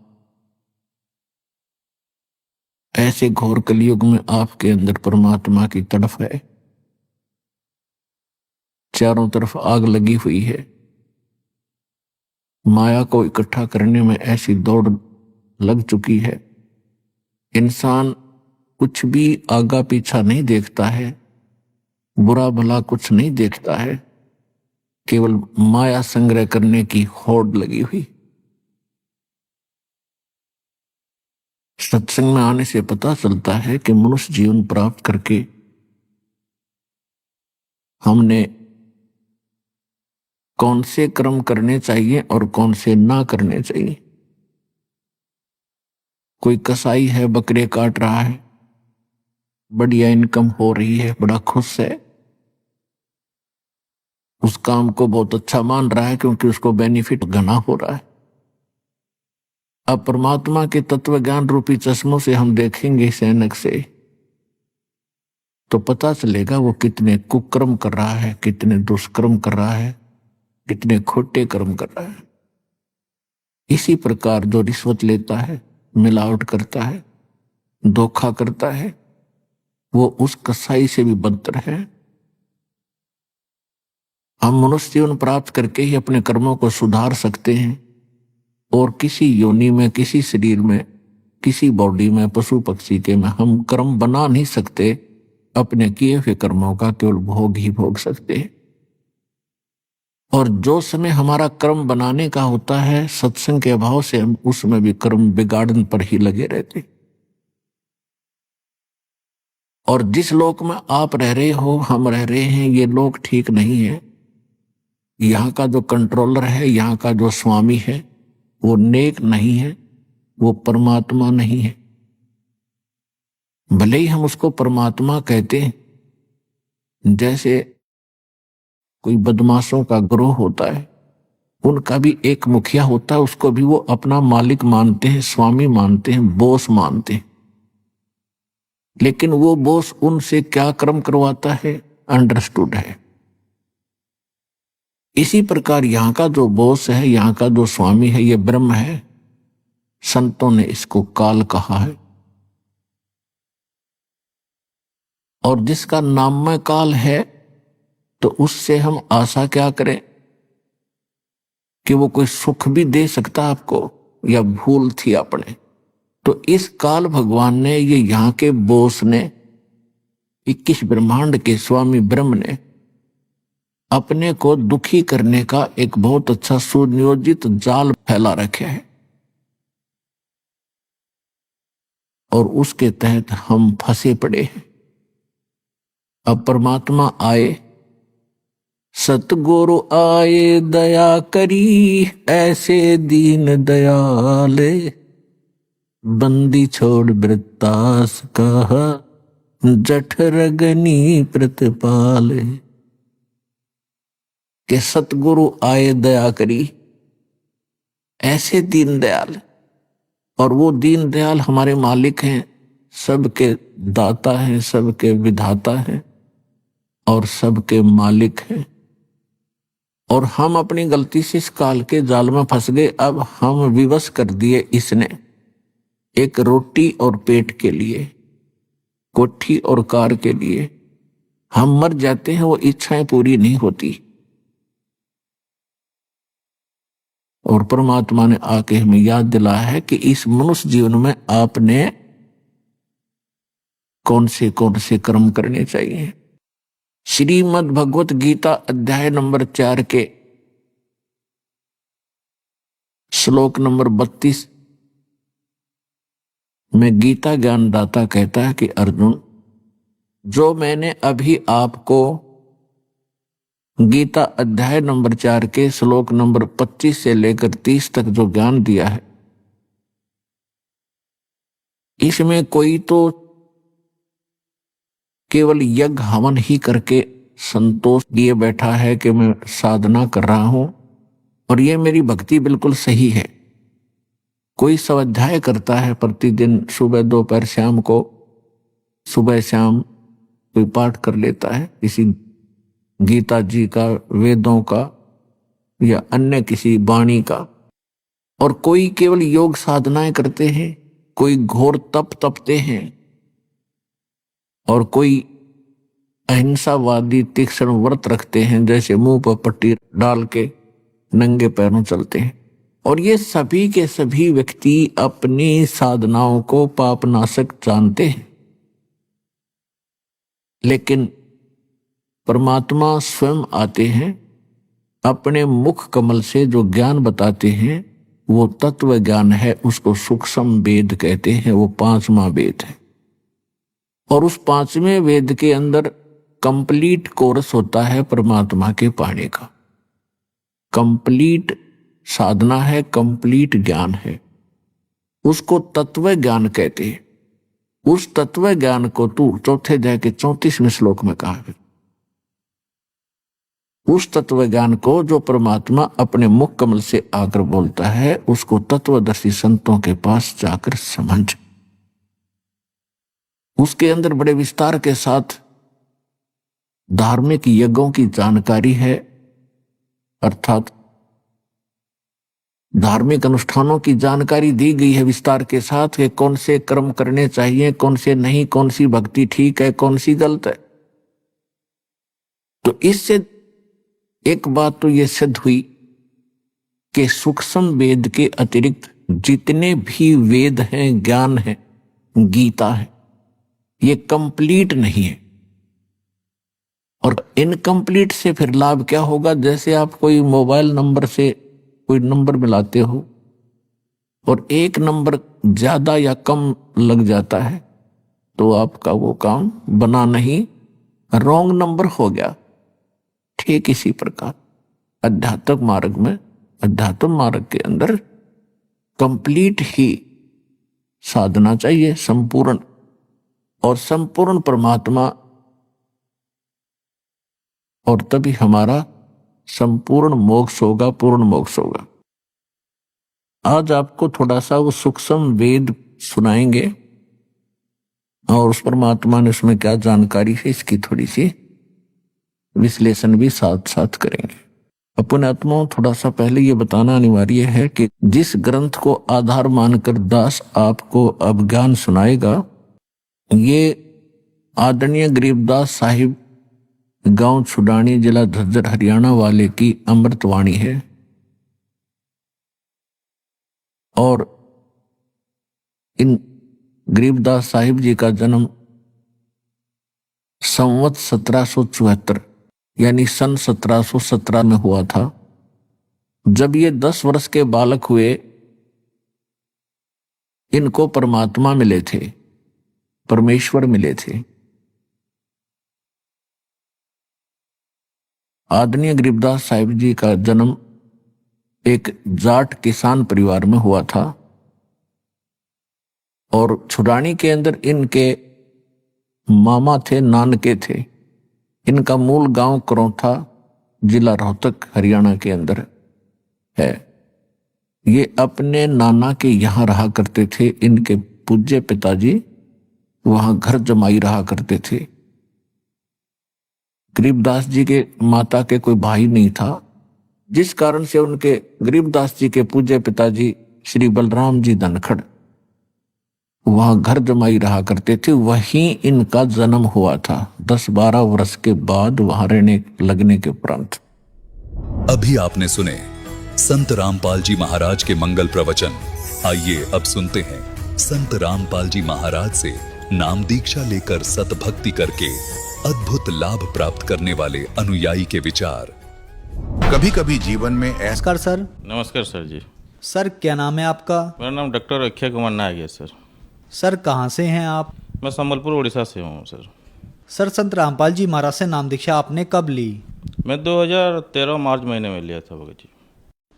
ऐसे घोर कलयुग में आपके अंदर परमात्मा की तड़फ है। चारों तरफ आग लगी हुई है। माया को इकट्ठा करने में ऐसी दौड़ लग चुकी है। इंसान कुछ भी आगा पीछा नहीं देखता है, बुरा भला कुछ नहीं देखता है, केवल माया संग्रह करने की होड़ लगी हुई। सत्संग में आने से पता चलता है कि मनुष्य जीवन प्राप्त करके हमने कौन से कर्म करने चाहिए और कौन से ना करने चाहिए। कोई कसाई है, बकरे काट रहा है, बढ़िया इनकम हो रही है, बड़ा खुश है, उस काम को बहुत अच्छा मान रहा है क्योंकि उसको बेनिफिट घना हो रहा है। अब परमात्मा के तत्व ज्ञान रूपी चश्मों से हम देखेंगे सैनक से, तो पता चलेगा वो कितने कुकर्म कर रहा है, कितने दुष्कर्म कर रहा है, कितने खोटे कर्म कर रहा है। इसी प्रकार जो रिश्वत लेता है, मिलावट करता है, धोखा करता है, वो उस कसाई से भी बदतर है। हम मनुष्य जीवन प्राप्त करके ही अपने कर्मों को सुधार सकते हैं और किसी योनि में, किसी शरीर में, किसी बॉडी में, पशु पक्षी के में हम कर्म बना नहीं सकते। अपने किए हुए कर्मों का केवल भोग ही भोग सकते हैं। और जो समय हमारा कर्म बनाने का होता है, सत्संग के अभाव से हम उसमें भी कर्म बिगाड़न पर ही लगे रहते। और जिस लोक में आप रह रहे हो, हम रह रहे हैं, ये लोक ठीक नहीं है। यहाँ का जो कंट्रोलर है, यहाँ का जो स्वामी है, वो नेक नहीं है, वो परमात्मा नहीं है। भले ही हम उसको परमात्मा कहते हैं। जैसे कोई बदमाशों का ग्रोह होता है, उनका भी एक मुखिया होता है, उसको भी वो अपना मालिक मानते हैं, स्वामी मानते हैं, बॉस मानते हैं। लेकिन वो बॉस उनसे क्या कर्म करवाता है, अंडरस्टूड है। इसी प्रकार यहाँ का जो बॉस है, यहाँ का जो स्वामी है, ये ब्रह्म है। संतों ने इसको काल कहा है। और जिसका नाममय काल है, तो उससे हम आशा क्या करें कि वो कोई सुख भी दे सकता आपको, या भूल थी अपने। तो इस काल भगवान ने, ये यहाँ के बोस ने, 21 ब्रह्मांड के स्वामी ब्रह्म ने अपने को दुखी करने का एक बहुत अच्छा सुनियोजित जाल फैला रखा है। और उसके तहत हम फंसे पड़े हैं। अब परमात्मा आए, सतगुरु आए दया करी, ऐसे दीन दयाले, बंदी छोड़ वृत्तास कहा, जठरगनी प्रतिपाले। के सतगुरु आए दया करी, ऐसे दीन दयाल। और वो दीन दयाल हमारे मालिक हैं, सबके दाता हैं, सबके विधाता हैं और सबके मालिक हैं। और हम अपनी गलती से इस काल के जाल में फंस गए। अब हम विवश कर दिए इसने, एक रोटी और पेट के लिए, कोठी और कार के लिए। हम मर जाते हैं, वो इच्छाएं पूरी नहीं होती। और परमात्मा ने आके हमें याद दिलाया है कि इस मनुष्य जीवन में आपने कौन से कर्म करने चाहिए। श्रीमद् भगवत गीता अध्याय नंबर 4 के श्लोक नंबर 32 में गीता ज्ञानदाता कहता है कि अर्जुन, जो मैंने अभी आपको गीता अध्याय नंबर 4 के श्लोक नंबर 25 से लेकर 30 तक जो ज्ञान दिया है, इसमें कोई तो केवल यज्ञ हवन ही करके संतोष किए बैठा है कि मैं साधना कर रहा हूं और ये मेरी भक्ति बिल्कुल सही है। कोई स्वाध्याय करता है प्रतिदिन, सुबह दोपहर शाम को, सुबह शाम कोई पाठ कर लेता है किसी गीता जी का, वेदों का या अन्य किसी वाणी का। और कोई केवल योग साधनाएं करते हैं, कोई घोर तप तपते हैं और कोई अहिंसावादी तीक्ष्ण व्रत रखते हैं, जैसे मुंह पर पट्टी डाल के नंगे पैरों चलते हैं। और ये सभी के सभी व्यक्ति अपनी साधनाओं को पापनाशक जानते हैं। लेकिन परमात्मा स्वयं आते हैं, अपने मुख कमल से जो ज्ञान बताते हैं वो तत्व ज्ञान है, उसको सूक्ष्म वेद कहते हैं। वो 5वां वेद है। और उस 5वें वेद के अंदर कंप्लीट कोर्स होता है परमात्मा के पाने का। कंप्लीट साधना है, कंप्लीट ज्ञान है, उसको तत्व ज्ञान कहते हैं। उस तत्व ज्ञान को तू चौथे अध्याय के 34वें श्लोक में कहा है। उस तत्व ज्ञान को जो परमात्मा अपने मुख कमल से आकर बोलता है, उसको तत्वदर्शी संतों के पास जाकर समझ। उसके अंदर बड़े विस्तार के साथ धार्मिक यज्ञों की जानकारी है, अर्थात धार्मिक अनुष्ठानों की जानकारी दी गई है विस्तार के साथ कि कौन से कर्म करने चाहिए, कौन से नहीं, कौन सी भक्ति ठीक है, कौन सी गलत है। तो इससे एक बात तो यह सिद्ध हुई कि सूक्ष्म वेद के अतिरिक्त जितने भी वेद हैं, ज्ञान है, गीता है, ये कंप्लीट नहीं है। और इनकम्प्लीट से फिर लाभ क्या होगा? जैसे आप कोई मोबाइल नंबर से कोई नंबर मिलाते हो और एक नंबर ज्यादा या कम लग जाता है, तो आपका वो काम बना नहीं, रॉन्ग नंबर हो गया। ठीक इसी प्रकार अध्यात्म मार्ग के अंदर कंप्लीट ही साधना चाहिए, संपूर्ण। और संपूर्ण परमात्मा, और तभी हमारा संपूर्ण मोक्ष होगा, पूर्ण मोक्ष होगा। आज आपको थोड़ा सा वो सूक्ष्म वेद सुनाएंगे और उस परमात्मा ने उसमें क्या जानकारी है इसकी थोड़ी सी विश्लेषण भी साथ साथ करेंगे। अपने आत्माओं, थोड़ा सा पहले ये बताना अनिवार्य है कि जिस ग्रंथ को आधार मानकर दास आपको अब ज्ञान सुनाएगा, ये आदरणीय गरीबदास साहिब गांव छुडानी, जिला झज्जर, हरियाणा वाले की अमृतवाणी है। और इन गरीबदास साहिब जी का जन्म संवत 1774 यानी सन 1717 में हुआ था। जब ये 10 वर्ष के बालक हुए, इनको परमात्मा मिले थे, परमेश्वर मिले थे। आदरणीय गरीबदास साहिब जी का जन्म एक जाट किसान परिवार में हुआ था और छुडानी के अंदर इनके मामा थे, नानके थे। इनका मूल गांव करौथा, जिला रोहतक, हरियाणा के अंदर है। ये अपने नाना के यहां रहा करते थे। इनके पूज्य पिताजी वहां घर जमाई रहा करते थे। गरीबदास जी के माता के कोई भाई नहीं था, जिस कारण से उनके गरीबदास जी के पूज्य पिताजी श्री बलराम जी धनखड़ वहां घर जमाई रहा करते थे। वहीं इनका जन्म हुआ था 10-12 वर्ष के बाद वहां रहने लगने के उपरांत। अभी आपने सुने संत रामपाल जी महाराज के मंगल प्रवचन। आइए अब सुनते हैं संत रामपाल जी महाराज से नाम दीक्षा लेकर सतभक्ति करके अद्भुत लाभ प्राप्त करने वाले अनुयायी के विचार। कभी कभी जीवन में ऐसा। नमस्कार सर। नमस्कार सर जी। सर क्या नाम है आपका? मेरा नाम डॉक्टर अक्षय कुमार नायक है सर। सर कहाँ से हैं आप? मैं संबलपुर उड़ीसा से हूँ सर। सर संत रामपाल जी महाराज से नाम दीक्षा आपने कब ली? मैं 2013 मार्च महीने में लिया था भगत जी।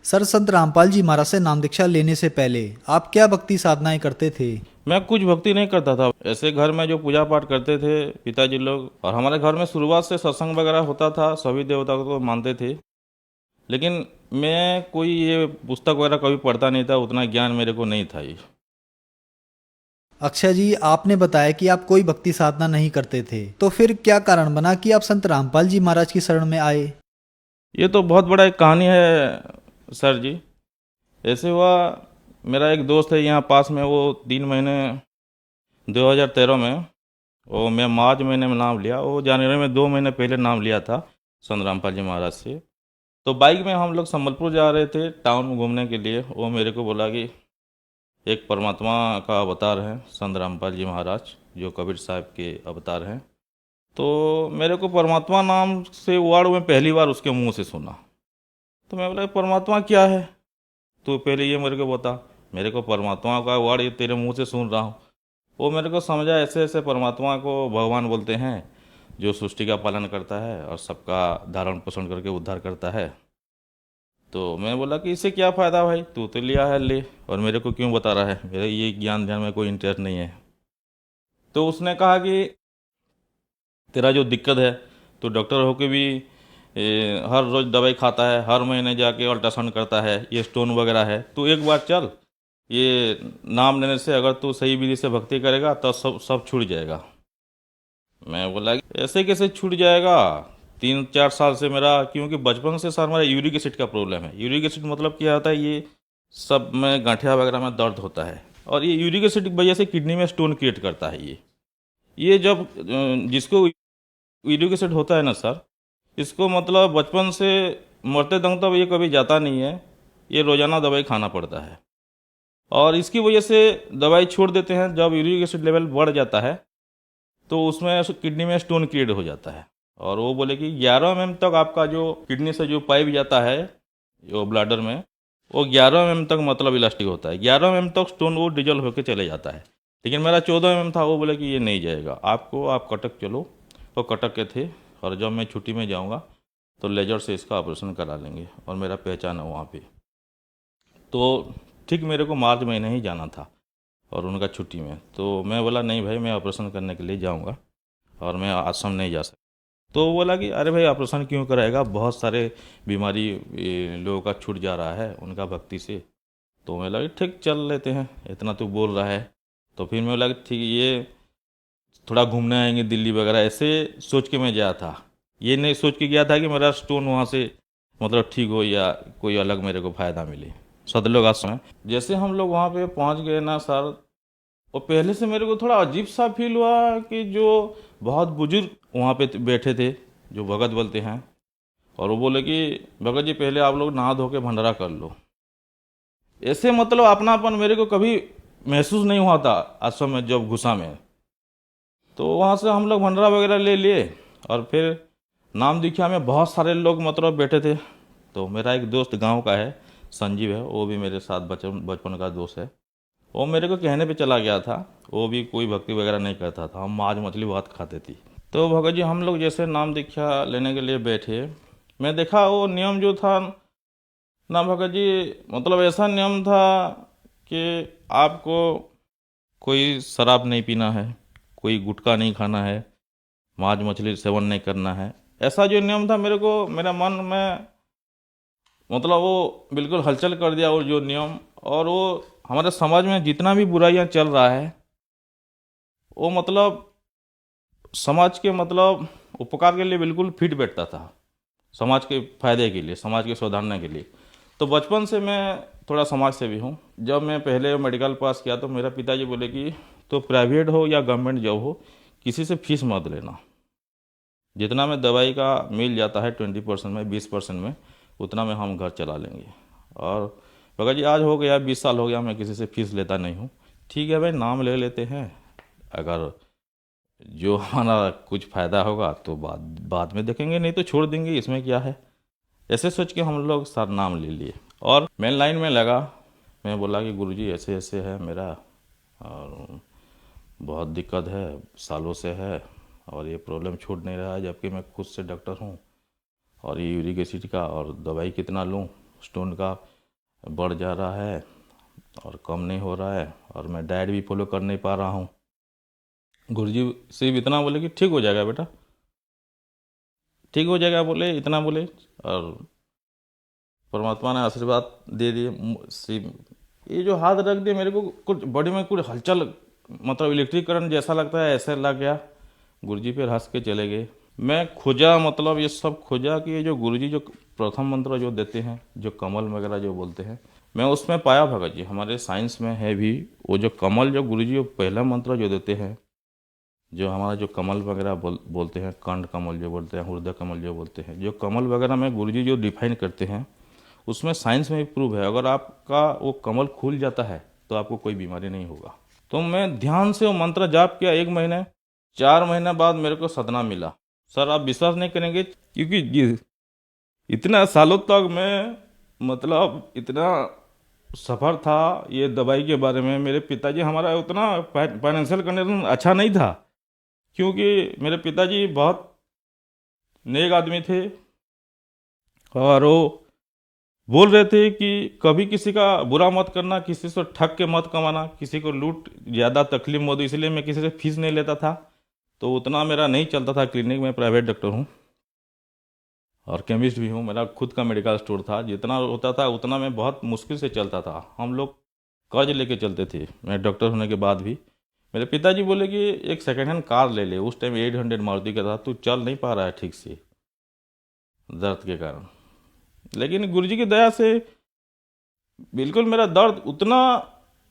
सर संत रामपाल जी महाराज से नाम दीक्षा लेने से पहले आप क्या भक्ति साधनाएं करते थे? मैं कुछ भक्ति नहीं करता था, ऐसे घर में जो पूजा पाठ करते थे पिताजी लोग, और हमारे घर में शुरुआत से सत्संग वगैरह होता था, सभी देवताओं को मानते थे। लेकिन मैं कोई ये पुस्तक वगैरह कभी पढ़ता नहीं था, उतना ज्ञान मेरे को नहीं था। ये अक्षय जी, आपने बताया कि आप कोई भक्ति साधना नहीं करते थे, तो फिर क्या कारण बना कि आप संत रामपाल जी महाराज की शरण में आए? ये तो बहुत बड़ा एक कहानी है सर जी। ऐसे हुआ, मेरा एक दोस्त है यहाँ पास में, वो 3 महीने 2013 में, वो मैं मार्च महीने में नाम लिया, वो जनवरी में 2 महीने पहले नाम लिया था संत रामपाल जी महाराज से। तो बाइक में हम लोग संबलपुर जा रहे थे टाउन में घूमने के लिए। वो मेरे को बोला कि एक परमात्मा का अवतार है संत रामपाल जी महाराज, जो कबीर साहब के अवतार हैं। तो मेरे को परमात्मा नाम से वर्ड में पहली बार उसके मुंह से सुना। तो मैं बोला परमात्मा क्या है, तो पहले ये मेरे को बता। मेरे को परमात्मा का वर्ड ये तेरे मुंह से सुन रहा हूँ। वो मेरे को समझा ऐसे ऐसे परमात्मा को भगवान बोलते हैं, जो सृष्टि का पालन करता है और सबका धारण पोषण करके उद्धार करता है। तो मैं बोला कि इससे क्या फ़ायदा भाई, तू तो लिया है ले, और मेरे को क्यों बता रहा है, मेरे ये ज्ञान ध्यान में कोई इंटरेस्ट नहीं है। तो उसने कहा कि तेरा जो दिक्कत है, तो डॉक्टर होके भी हर रोज़ दवाई खाता है, हर महीने जाके अल्ट्रासाउंड करता है, ये स्टोन वगैरह है, तो एक बार चल, ये नाम लेने से अगर तू सही विधि से भक्ति करेगा तो सब छूट जाएगा। मैं बोला ऐसे कैसे छूट जाएगा, 3-4 साल से मेरा, क्योंकि बचपन से सर मेरा यूरिक एसिड का प्रॉब्लम है। यूरिक एसिड मतलब क्या होता है, ये सब में गांठिया वगैरह में दर्द होता है, और ये यूरिक एसिड की वजह से किडनी में स्टोन क्रिएट करता है। ये जब जिसको यूरिक एसिड होता है ना सर, इसको मतलब बचपन से मरते दम तक ये कभी जाता नहीं है, ये रोज़ाना दवाई खाना पड़ता है, और इसकी वजह से दवाई छोड़ देते हैं। जब यूरिक एसिड लेवल बढ़ जाता है तो उसमें किडनी में स्टोन क्रिएट हो जाता है। और वो बोले कि 11 mm तक आपका जो किडनी से जो पाइप जाता है जो ब्लैडर में, वो 11 mm तक मतलब इलास्टिक होता है, 11 mm तक स्टोन वो डिजल होकर चले जाता है। लेकिन मेरा 14 mm था। वो बोले कि ये नहीं जाएगा, आप कटक चलो। वो कटक के थे, और जब मैं छुट्टी में जाऊंगा तो लेजर से इसका ऑपरेशन करा लेंगे, और मेरा पहचान है वहाँ पे। तो ठीक मेरे को मार्च महीने ही जाना था और उनका छुट्टी में। तो मैं बोला नहीं भाई, मैं ऑपरेशन करने के लिए जाऊँगा और मैं आश्रम नहीं जा सकता। तो वो बोला कि अरे भाई ऑपरेशन क्यों कराएगा, बहुत सारे बीमारी लोगों का छूट जा रहा है उनका भक्ति से। तो मैं लगा ठीक चल लेते हैं, इतना तो बोल रहा है। तो फिर मैं लगा ठीक ये थोड़ा घूमने आएंगे दिल्ली वगैरह, ऐसे सोच के मैं गया था। ये नहीं सोच के गया था कि मेरा स्टोन वहाँ से मतलब ठीक हो या कोई अलग मेरे को फ़ायदा मिले। सदलोग आश्रम है। जैसे हम लोग वहाँ पे पहुँच गए ना सर, और पहले से मेरे को थोड़ा अजीब सा फील हुआ कि जो बहुत बुजुर्ग वहाँ पे बैठे थे जो भगत बोलते हैं, और वो बोले कि भगत जी पहले आप लोग नहा धो के भंडारा कर लो। ऐसे मतलब अपनापन मेरे को कभी महसूस नहीं हुआ था आश्रम में जब घुसा में। तो वहाँ से हम लोग भंडारा वगैरह ले लिए और फिर नाम दीक्षा में बहुत सारे लोग मतलब बैठे थे। तो मेरा एक दोस्त गांव का है, संजीव है, वो भी मेरे साथ बचपन का दोस्त है। वो मेरे को कहने पे चला गया था, वो भी कोई भक्ति वगैरह नहीं करता था, हम मांस मछली बहुत खाते थी। तो भगत जी हम लोग जैसे नाम दीक्षा लेने के लिए बैठे, मैं देखा वो नियम जो था ना भगत जी, मतलब ऐसा नियम था कि आपको कोई शराब नहीं पीना है, कोई गुटखा नहीं खाना है, मांस मछली सेवन नहीं करना है। ऐसा जो नियम था मेरे को, मेरा मन में मतलब वो बिल्कुल हलचल कर दिया वो जो नियम। और वो हमारे समाज में जितना भी बुराइयां चल रहा है वो मतलब समाज के मतलब उपकार के लिए बिल्कुल फिट बैठता था, समाज के फायदे के लिए, समाज के सुधारने के लिए। तो बचपन से मैं थोड़ा समाज सेवी हूँ। जब मैं पहले मेडिकल पास किया तो मेरा पिताजी बोले कि तो प्राइवेट हो या गवर्नमेंट जॉब हो, किसी से फीस मत लेना, जितना में दवाई का मिल जाता है 20% में 20% में, उतना में हम घर चला लेंगे। और भगत जी आज हो गया 20 साल हो गया, मैं किसी से फीस लेता नहीं हूँ। ठीक है भाई, नाम ले लेते हैं, अगर जो हमारा कुछ फ़ायदा होगा तो बाद में देखेंगे, नहीं तो छोड़ देंगे, इसमें क्या है। ऐसे सोच के हम लोग सर नाम ले लिए और मैं लाइन में लगा। मैं बोला कि गुरुजी ऐसे ऐसे है मेरा और बहुत दिक्कत है, सालों से है और ये प्रॉब्लम छूट नहीं रहा है, जबकि मैं खुद से डॉक्टर हूँ। और ये यूरिक एसिड का और दवाई कितना लूँ, स्टोन का बढ़ जा रहा है और कम नहीं हो रहा है, और मैं डाइट भी फॉलो कर नहीं पा रहा हूँ। गुरुजी सिर्फ इतना बोले कि ठीक हो जाएगा बेटा, ठीक हो जाएगा बोले, इतना बोले। और परमात्मा ने आशीर्वाद दे दिए। सिर्फ ये जो हाथ रख दिए मेरे को, कुछ बॉडी में कुछ हलचल मतलब इलेक्ट्रिक करंट जैसा लगता है, ऐसे लग गया। गुरुजी फिर हंस के चले गए। मैं खोजा, मतलब ये सब खोजा कि ये जो गुरुजी जो प्रथम मंत्र जो देते हैं, जो कमल वगैरह जो बोलते हैं, मैं उसमें पाया भगत जी हमारे साइंस में है भी वो जो कमल जो गुरुजी जो पहला मंत्र जो देते हैं, जो हमारा जो कमल वगैरह बोलते हैं, कंड कमल जो बोलते हैं, हृदय कमल जो बोलते हैं, जो कमल वगैरह में गुरुजी जो डिफाइन करते हैं, उसमें साइंस में भी प्रूव है, अगर आपका वो कमल खुल जाता है तो आपको कोई बीमारी नहीं होगा। तो मैं ध्यान से वो मंत्र जाप किया 1 महीने, 4 महीने बाद मेरे को सदना मिला। सर आप विश्वास नहीं करेंगे, क्योंकि इतना सालों तक मैं मतलब इतना सफ़र था ये दवाई के बारे में। मेरे पिताजी, हमारा उतना फाइनेंशियल कंडीशन अच्छा नहीं था, क्योंकि मेरे पिताजी बहुत नेक आदमी थे और वो बोल रहे थे कि कभी किसी का बुरा मत करना, किसी से ठग के मत कमाना, किसी को लूट ज़्यादा तकलीफ मत दो। इसलिए मैं किसी से फीस नहीं लेता था, तो उतना मेरा नहीं चलता था क्लिनिक में। प्राइवेट डॉक्टर हूँ और केमिस्ट भी हूँ, मेरा खुद का मेडिकल स्टोर था। जितना होता था उतना मैं बहुत मुश्किल से चलता था। हम लोग कर्ज लेके चलते थे, मैं डॉक्टर होने के बाद भी। मेरे पिताजी बोले कि एक सेकेंड हैंड कार ले ले। उस टाइम 800 मारुति का था, तू चल नहीं पा रहा है ठीक से दर्द के कारण। लेकिन गुरुजी की दया से बिल्कुल मेरा दर्द उतना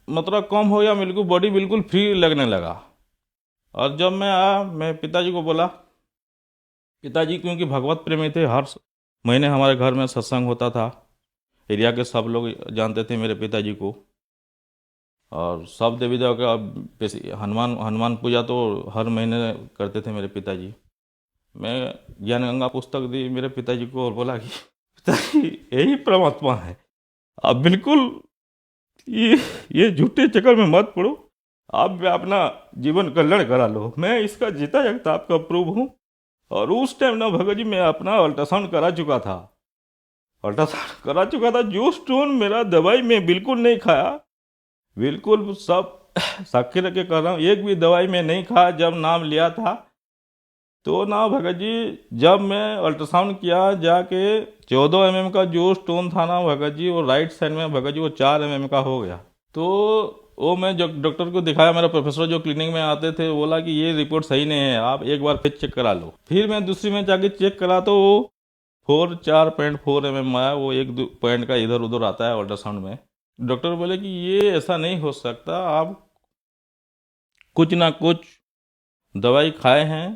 मतलब कम हो गया, बिल्कुल बॉडी बिल्कुल फ्री लगने लगा। और जब मैं आया, मैं पिताजी को बोला, पिताजी क्योंकि भगवत प्रेमी थे, हर महीने हमारे घर में सत्संग होता था, एरिया के सब लोग जानते थे मेरे पिताजी को, और सब देवी देवता का हनुमान पूजा तो हर महीने करते थे मेरे पिताजी। मैं ज्ञान गंगा पुस्तक दी मेरे पिताजी को और बोला कि पिताजी यही परमात्मा है, आप बिल्कुल ये झूठे चक्कर में मत पड़ो, आप अपना जीवन कल्याण करा लो। मैं इसका जीता जागता आपका प्रूव हूँ। और उस टाइम ना भगत जी मैं अपना अल्ट्रासाउंड करा चुका था। जो स्टोन मेरा दवाई में बिल्कुल नहीं खाया, बिल्कुल सब साक्षी रख के कर रहा हूँ, एक भी दवाई में नहीं खाया। जब नाम लिया था तो ना भगत जी जब मैं अल्ट्रासाउंड किया जाके 14 mm का जो स्टोन था ना भगत जी, वो राइट साइड में भगत जी वो 4 mm का हो गया। तो वो मैं जो डॉक्टर को दिखाया, मेरा प्रोफेसर जो क्लिनिक में आते थे, बोला कि ये रिपोर्ट सही नहीं है, आप एक बार फिर चेक करा लो। फिर मैं दूसरी में जाके चेक करा तो वो 4.4 mm आया, वो 1-2 पॉइंट का इधर उधर आता है अल्ट्रासाउंड में। डॉक्टर बोले कि ये ऐसा नहीं हो सकता, आप कुछ ना कुछ दवाई खाए हैं।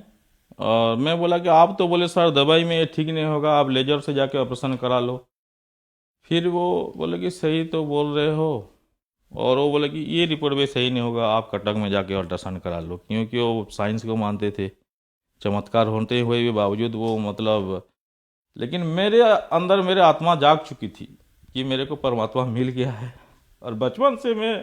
और मैं बोला कि आप तो बोले सर दवाई में ये ठीक नहीं होगा, आप लेजर से जाके ऑपरेशन करा लो। फिर वो बोले कि सही तो बोल रहे हो, और वो बोले कि ये रिपोर्ट भी सही नहीं होगा, आप कटक में जाके अल्ट्रासाउंड करा लो, क्योंकि वो साइंस को मानते थे। चमत्कार होते हुए भी बावजूद वो मतलब, लेकिन मेरे अंदर मेरे आत्मा जाग चुकी थी कि मेरे को परमात्मा मिल गया है। और बचपन से मैं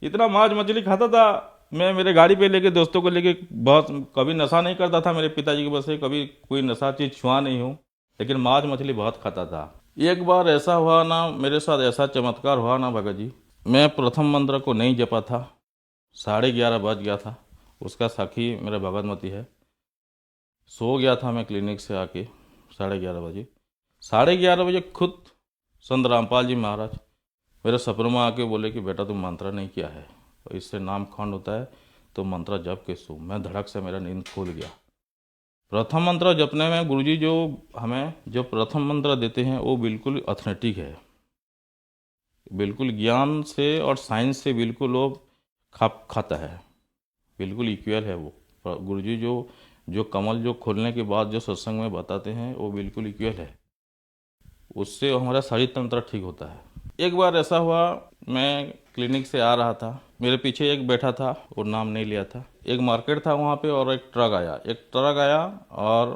इतना मांस मछली खाता था, मैं मेरे गाड़ी पे लेके दोस्तों को लेके बहुत, कभी नशा नहीं करता था मेरे पिताजी की वजह से, कभी कोई नशा चीज़ छुआ नहीं हूँ, लेकिन मांस मछली बहुत खाता था। एक बार ऐसा हुआ ना, मेरे साथ ऐसा चमत्कार हुआ ना भगत जी, मैं प्रथम मंत्र को नहीं जपा था, 11:30 बज गया था। उसका साखी मेरा भगवतमती है। सो गया था मैं क्लिनिक से आके 11:30 बजे। 11:30 बजे खुद संत रामपाल जी महाराज मेरे सपनों में आके बोले कि बेटा तुम मंत्र नहीं किया है, तो इससे नाम खंड होता है, तो मंत्र जप के सो। मैं धड़क से मेरा नींद खुल गया। प्रथम मंत्र जपने में गुरुजी जो हमें जो प्रथम मंत्र देते हैं वो बिल्कुल ऑथेंटिक है, बिल्कुल ज्ञान से और साइंस से बिल्कुल वो खाता है, बिल्कुल इक्वल है वो। गुरुजी जो कमल जो खोलने के बाद जो सत्संग में बताते हैं वो बिल्कुल इक्वल है, उससे हमारा शरीर तंत्र ठीक होता है। एक बार ऐसा हुआ, मैं क्लिनिक से आ रहा था, मेरे पीछे एक बैठा था, वो नाम नहीं लिया था। एक मार्केट था वहाँ पे और एक ट्रक आया और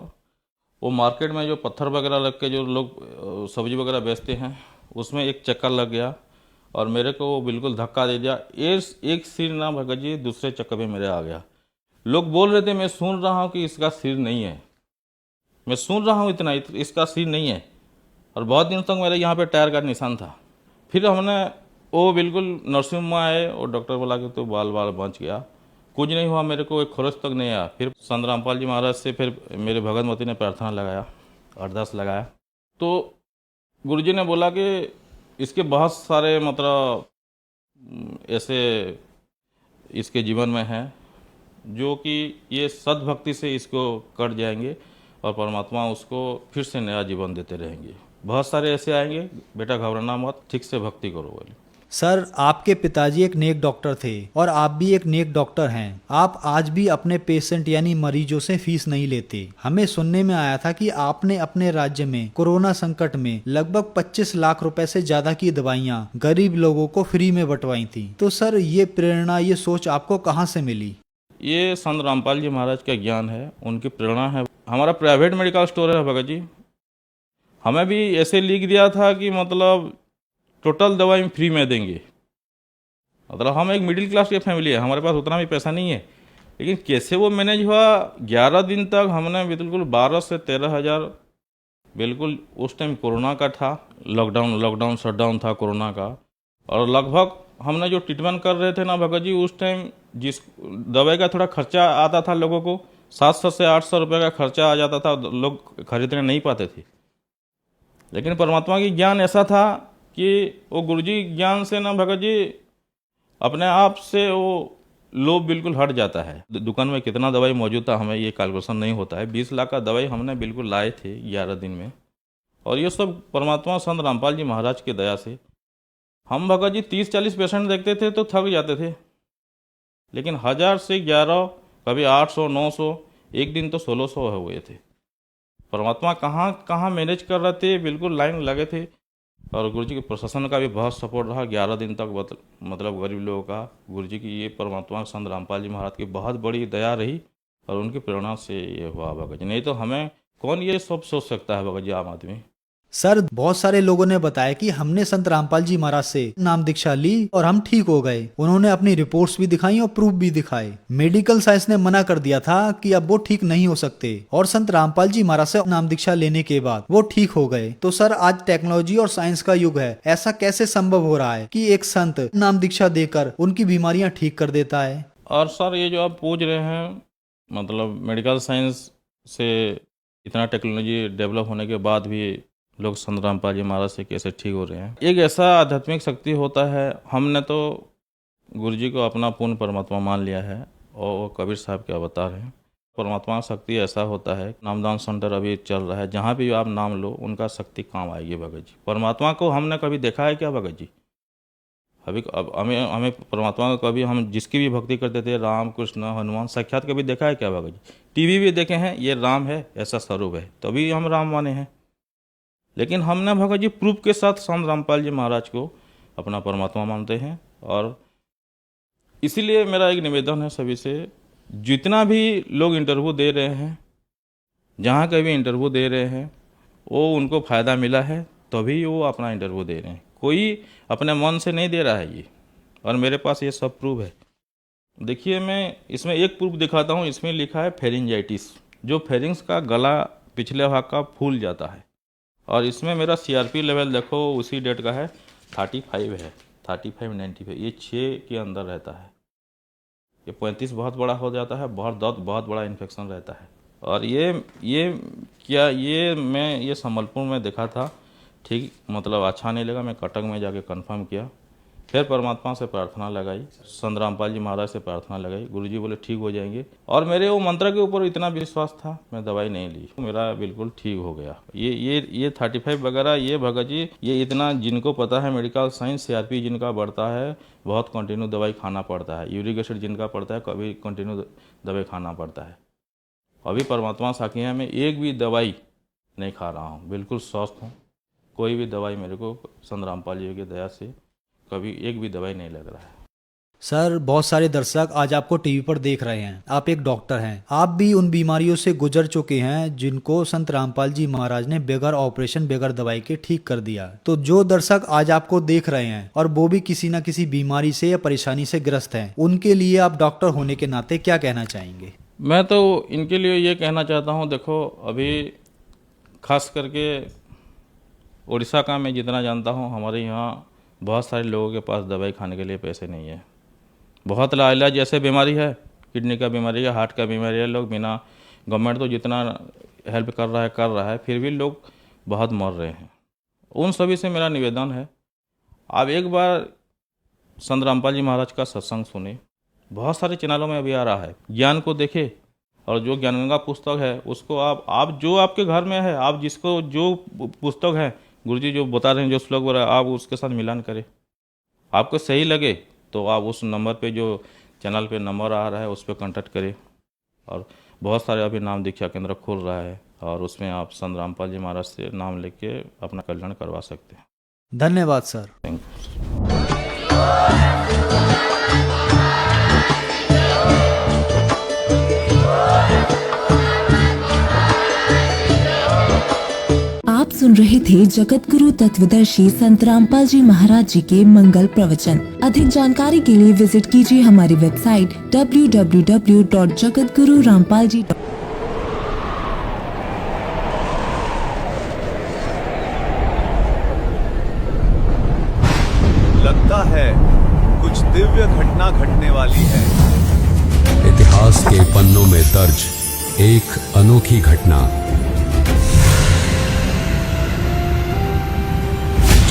वो मार्केट में जो पत्थर वगैरह लग के जो लोग सब्जी वगैरह बेचते हैं, उसमें एक चक्कर लग गया और मेरे को वो बिल्कुल धक्का दे दिया। एक सिर ना भगत जी दूसरे चक्कर में मेरे आ गया। लोग बोल रहे थे, मैं सुन रहा हूँ कि इसका सिर नहीं है, मैं सुन रहा हूँ इतना इसका सिर नहीं है, और बहुत दिनों तक मेरे यहाँ पे टायर का निशान था। फिर हमने वो बिल्कुल नर्सिंग में आए और डॉक्टर बोला कि तो बाल बच गया, कुछ नहीं हुआ, मेरे को एक खरोच तक नहीं आया। फिर संत रामपाल जी महाराज से फिर मेरे भगवतमती ने प्रार्थना लगाया, अरदास लगाया, तो गुरुजी ने बोला कि इसके बहुत सारे मतलब ऐसे इसके जीवन में हैं जो कि ये सद्भक्ति से इसको कट जाएंगे और परमात्मा उसको फिर से नया जीवन देते रहेंगे। बहुत सारे ऐसे आएंगे, बेटा घबराना मत, ठीक से भक्ति करो बोले। सर, आपके पिताजी एक नेक डॉक्टर थे और आप भी एक नेक डॉक्टर हैं। आप आज भी अपने पेशेंट यानी मरीजों से फीस नहीं लेते। हमें सुनने में आया था कि आपने अपने राज्य में कोरोना संकट में लगभग 25 लाख रुपए से ज्यादा की दवाइयाँ गरीब लोगों को फ्री में बंटवाई थी। तो सर, ये प्रेरणा, ये सोच आपको कहाँ से मिली? ये संत रामपाल जी महाराज का ज्ञान है, उनकी प्रेरणा है। हमारा प्राइवेट मेडिकल स्टोर है भगत जी, हमें भी ऐसे लिख दिया था कि मतलब टोटल दवाई फ्री में देंगे। मतलब हम एक मिडिल क्लास की फैमिली है, हमारे पास उतना भी पैसा नहीं है, लेकिन कैसे वो मैनेज हुआ। 11 दिन तक हमने बिल्कुल 12 से 13 हज़ार, बिल्कुल उस टाइम कोरोना का था, लॉकडाउन शटडाउन था कोरोना का, और लगभग हमने जो ट्रीटमेंट कर रहे थे ना भगत जी, उस टाइम जिस दवाई का थोड़ा खर्चा आता था लोगों को, 700 से 800 रुपये का खर्चा आ जाता था, लोग खरीदने नहीं पाते थे। लेकिन परमात्मा की ज्ञान ऐसा था कि वो गुरुजी ज्ञान से ना भगत जी अपने आप से वो लोभ बिल्कुल हट जाता है। दुकान में कितना दवाई मौजूद था हमें ये कैलकुलेशन नहीं होता है। 20 लाख का दवाई हमने बिल्कुल लाए थे 11 दिन में, और ये सब परमात्मा संत रामपाल जी महाराज की दया से। हम भगत जी 30-40 पेशेंट देखते थे तो थक जाते थे, लेकिन 1000 से 11, कभी 800-900, एक दिन तो 1600 हुए थे। परमात्मा कहाँ मैनेज कर रहे थे, बिल्कुल लाइन लगे थे। और गुरुजी के प्रशासन का भी बहुत सपोर्ट रहा 11 दिन तक, मतलब गरीब लोगों का। गुरुजी की ये परमात्मा संत रामपाल जी महाराज की बहुत बड़ी दया रही और उनकी प्रेरणा से ये हुआ भगत जी, नहीं तो हमें कौन ये सब सोच सकता है भगत जी, आम आदमी। सर, बहुत सारे लोगों ने बताया कि हमने संत रामपाल जी महाराज से नाम दीक्षा ली और हम ठीक हो गए। उन्होंने अपनी रिपोर्ट्स भी दिखाई और प्रूफ भी दिखाए। मेडिकल साइंस ने मना कर दिया था कि अब वो ठीक नहीं हो सकते, और संत रामपाल जी महाराज से नाम दीक्षा लेने के बाद वो ठीक हो गए। तो सर, आज टेक्नोलॉजी और साइंस का युग है, ऐसा कैसे संभव हो रहा है कि एक संत नाम दीक्षा देकर उनकी बीमारियां ठीक कर देता है? और सर, ये जो आप पूछ रहे हैं, मतलब मेडिकल साइंस से इतना टेक्नोलॉजी डेवलप होने के बाद भी लोग संत रामपाल जी महाराज से कैसे ठीक हो रहे हैं। एक ऐसा आध्यात्मिक शक्ति होता है, हमने तो गुरु जी को अपना पूर्ण परमात्मा मान लिया है और वो कबीर साहब के अवतार हैं। परमात्मा का शक्ति ऐसा होता है, नामदान सेंटर अभी चल रहा है, जहाँ भी आप नाम लो उनका शक्ति काम आएगी भगत जी। परमात्मा को हमने कभी देखा है क्या भगत जी? अभी अब हमें परमात्मा को कभी हम जिसकी भी भक्ति करते थे, राम कृष्ण हनुमान, साक्षात कभी देखा है क्या भगत जी? टीवी भी देखे हैं, ये राम है ऐसा स्वरूप है, तभी हम राम माने हैं। लेकिन हमने भगत जी प्रूफ के साथ संत रामपाल जी महाराज को अपना परमात्मा मानते हैं। और इसीलिए मेरा एक निवेदन है सभी से, जितना भी लोग इंटरव्यू दे रहे हैं, जहाँ का भी इंटरव्यू दे रहे हैं, वो उनको फ़ायदा मिला है तभी वो अपना इंटरव्यू दे रहे हैं, कोई अपने मन से नहीं दे रहा है ये। और मेरे पास ये सब प्रूफ है। देखिए मैं इसमें एक प्रूफ दिखाता हूँ, इसमें लिखा है फेरिंजाइटिस, जो फेरिंग्स का गला पिछले भाग का फूल जाता है। और इसमें मेरा CRP लेवल देखो उसी डेट का है, 35 है, 35-95, ये 6 के अंदर रहता है। ये 35 बहुत बड़ा हो जाता है, बहुत दर्द, बहुत बड़ा इन्फेक्शन रहता है। और ये संबलपुर में देखा था, ठीक मतलब अच्छा नहीं लगा, मैं कटक में जाके कंफर्म किया, फिर परमात्मा से प्रार्थना लगाई, संत रामपाल जी महाराज से प्रार्थना लगाई, गुरुजी बोले ठीक हो जाएंगे। और मेरे वो मंत्र के ऊपर इतना विश्वास था, मैं दवाई नहीं ली, मेरा बिल्कुल ठीक हो गया। ये 35 वगैरह, ये भगत जी, ये इतना जिनको पता है मेडिकल साइंस, CRP जिनका बढ़ता है बहुत कंटिन्यू दवाई खाना पड़ता है, यूरिक एसिड जिनका पड़ता है कभी कंटिन्यू दवाई खाना पड़ता है। अभी परमात्मा साखियाँ में एक भी दवाई नहीं खा रहा हूँ, बिल्कुल स्वस्थ हूँ। कोई भी दवाई मेरे को संत रामपाल जी की दया से कभी एक भी दवाई नहीं लग रहा है। सर, बहुत सारे दर्शक आज आपको टीवी पर देख रहे हैं, आप एक डॉक्टर हैं, आप भी उन बीमारियों से गुजर चुके हैं जिनको संत रामपाल जी महाराज ने बगैर ऑपरेशन, बगैर दवाई के ठीक कर दिया। तो जो दर्शक आज आपको देख रहे हैं और वो भी किसी न किसी बीमारी से या परेशानी से ग्रस्त हैं, उनके लिए आप डॉक्टर होने के नाते क्या कहना चाहेंगे? मैं तो इनके लिए ये कहना चाहता हूँ, देखो अभी खास करके उड़ीसा का मैं जितना जानता हूँ, हमारे यहाँ बहुत सारे लोगों के पास दवाई खाने के लिए पैसे नहीं है। बहुत लाइलाज जैसे बीमारी है, किडनी का बीमारी है, हार्ट का बीमारी है, लोग बिना, गवर्नमेंट तो जितना हेल्प कर रहा है, फिर भी लोग बहुत मर रहे हैं। उन सभी से मेरा निवेदन है, आप एक बार संत रामपाल जी महाराज का सत्संग सुने, बहुत सारे चैनलों में अभी आ रहा है, ज्ञान को देखे, और जो ज्ञानगंगा पुस्तक है उसको आप जो आपके घर में है, आप जिसको जो पुस्तक है गुरुजी जो बता रहे हैं, जो श्लोक बोल रहे हैं, आप उसके साथ मिलान करें। आपको सही लगे तो आप उस नंबर पे, जो चैनल पे नंबर आ रहा है, उस पर कॉन्टैक्ट करें। और बहुत सारे अभी नाम दीक्षा केंद्र खुल रहा है, और उसमें आप संत रामपाल जी महाराज से नाम लेके अपना कल्याण करवा सकते हैं। धन्यवाद सर। Thank you. आप सुन रहे थे जगत गुरु तत्वदर्शी संत रामपाल जी महाराज जी के मंगल प्रवचन। अधिक जानकारी के लिए विजिट कीजिए हमारी वेबसाइट www.jagatgururampalji। लगता है कुछ दिव्य घटना घटने वाली है। इतिहास के पन्नों में दर्ज एक अनोखी घटना,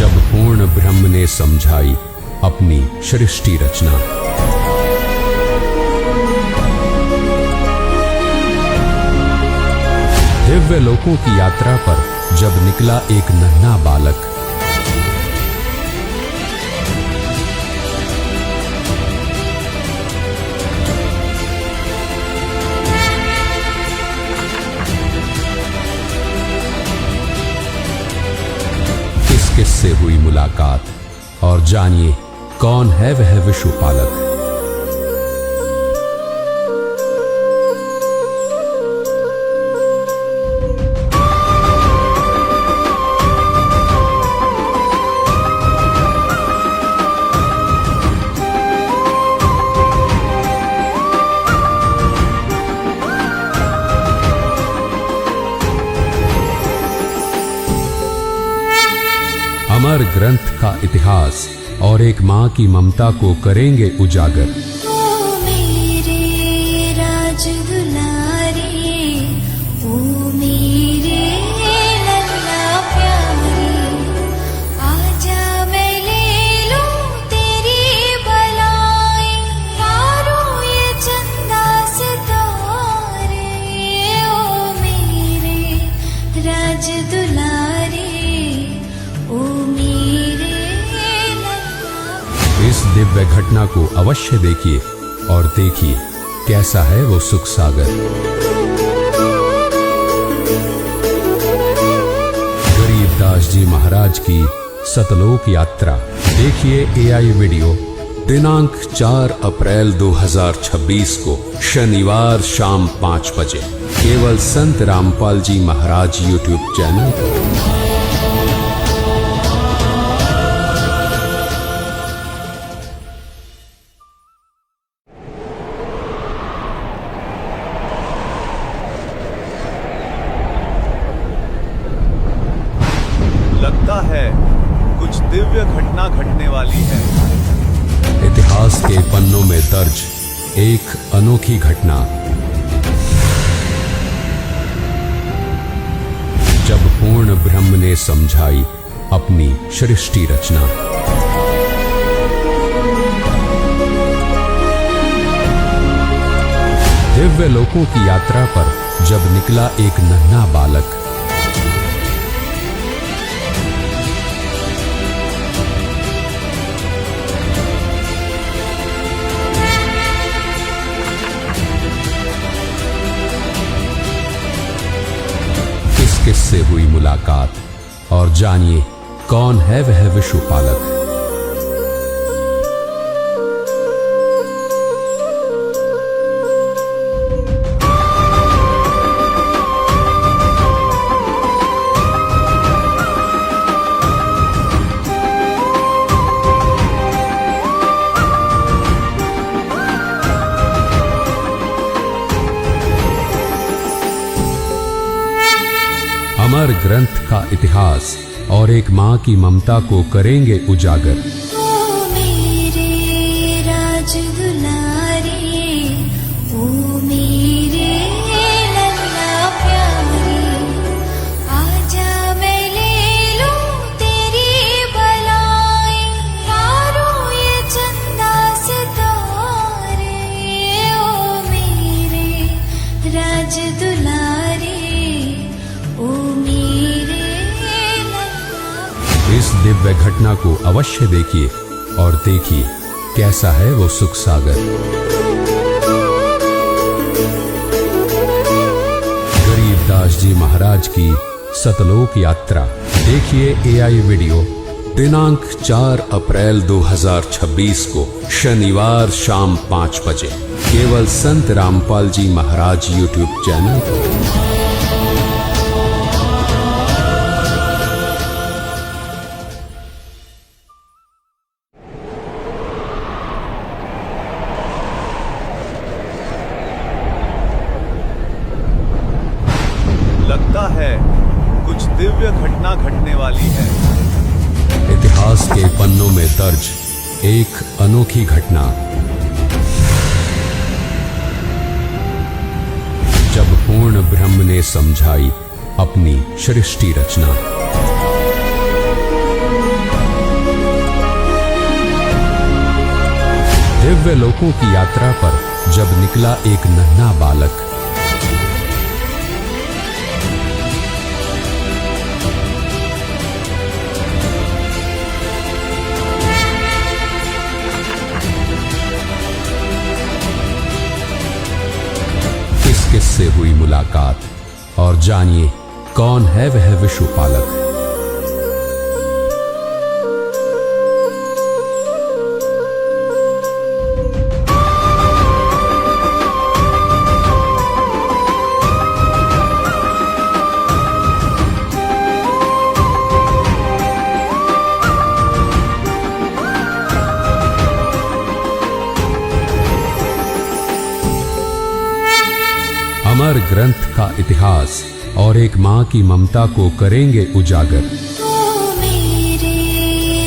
जब पूर्ण ब्रह्म ने समझाई अपनी सृष्टि रचना। दिव्य लोकों की यात्रा पर जब निकला एक नन्हा बालक, किससे हुई मुलाकात और जानिए कौन है वह विश्वपालक। अमर ग्रंथ का इतिहास और एक मां की ममता को करेंगे उजागर। ओ मेरे राज दुलारे, ओ दिव्य घटना को अवश्य देखिए और देखिए कैसा है वो सुख सागर। गरीबदास जी महाराज की सतलोक यात्रा देखिए एआई वीडियो दिनांक 4 अप्रैल 2026 को शनिवार शाम 5 बजे केवल संत रामपाल जी महाराज यूट्यूब चैनल पर। लगता है कुछ दिव्य घटना घटने वाली है। इतिहास के पन्नों में दर्ज एक अनोखी घटना। जब पूर्ण ब्रह्म ने समझाई अपनी सृष्टि रचना। दिव्य लोकों की यात्रा पर जब निकला एक नन्हा बालक। किससे हुई मुलाकात और जानिए कौन है वह विश्वपालक। अमर ग्रंथ का इतिहास और एक मां की ममता को करेंगे उजागर। ओ मेरे राज दुलारे, ओ मेरे लल्ला प्यारे, आजा मैं ले लूं तेरी बलाई, यारो ये चंदा सितारे। ओ मेरे राज दुलारे, ओ इस दिव्य घटना को अवश्य देखिए और देखिए कैसा है वो सुख सागर। गरीबदास जी महाराज की सतलोक यात्रा देखिए एआई वीडियो दिनांक 4 अप्रैल 2026 को शनिवार शाम 5 बजे केवल संत रामपाल जी महाराज यूट्यूब चैनल पर। लगता है कुछ दिव्य घटना घटने वाली है। इतिहास के पन्नों में दर्ज एक अनोखी घटना। जब पूर्ण ब्रह्म ने समझाई अपनी सृष्टि रचना। दिव्य लोकों की यात्रा पर जब निकला एक नन्हा बालक। किससे हुई मुलाकात और जानिए कौन है वह विश्वपालक। अमर ग्रंथ का इतिहास और एक मां की ममता को करेंगे उजागर। ओ मेरे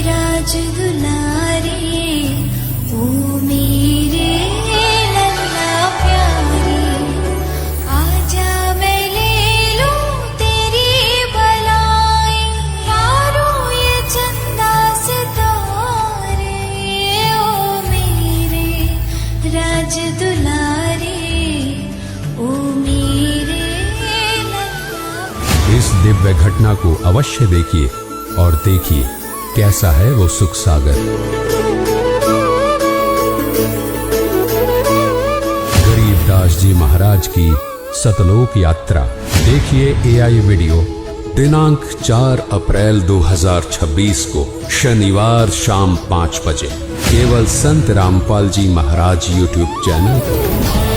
राज दुलारे, ओ मेरे लल्ला प्यारे, आजा मैं ले लूं तेरी बलाई, यारो ये चंदा सितारे। ओ मेरे राज दुलारे, ओ मेरे इस दिव्य घटना को अवश्य देखिए और देखिए कैसा है वो सुख सागर। जी महाराज की सतलोक यात्रा। देखिए एआई वीडियो दिनांक 4 अप्रैल 2026 को शनिवार शाम 5 बजे केवल संत रामपाल जी महाराज यूट्यूब चैनल पर।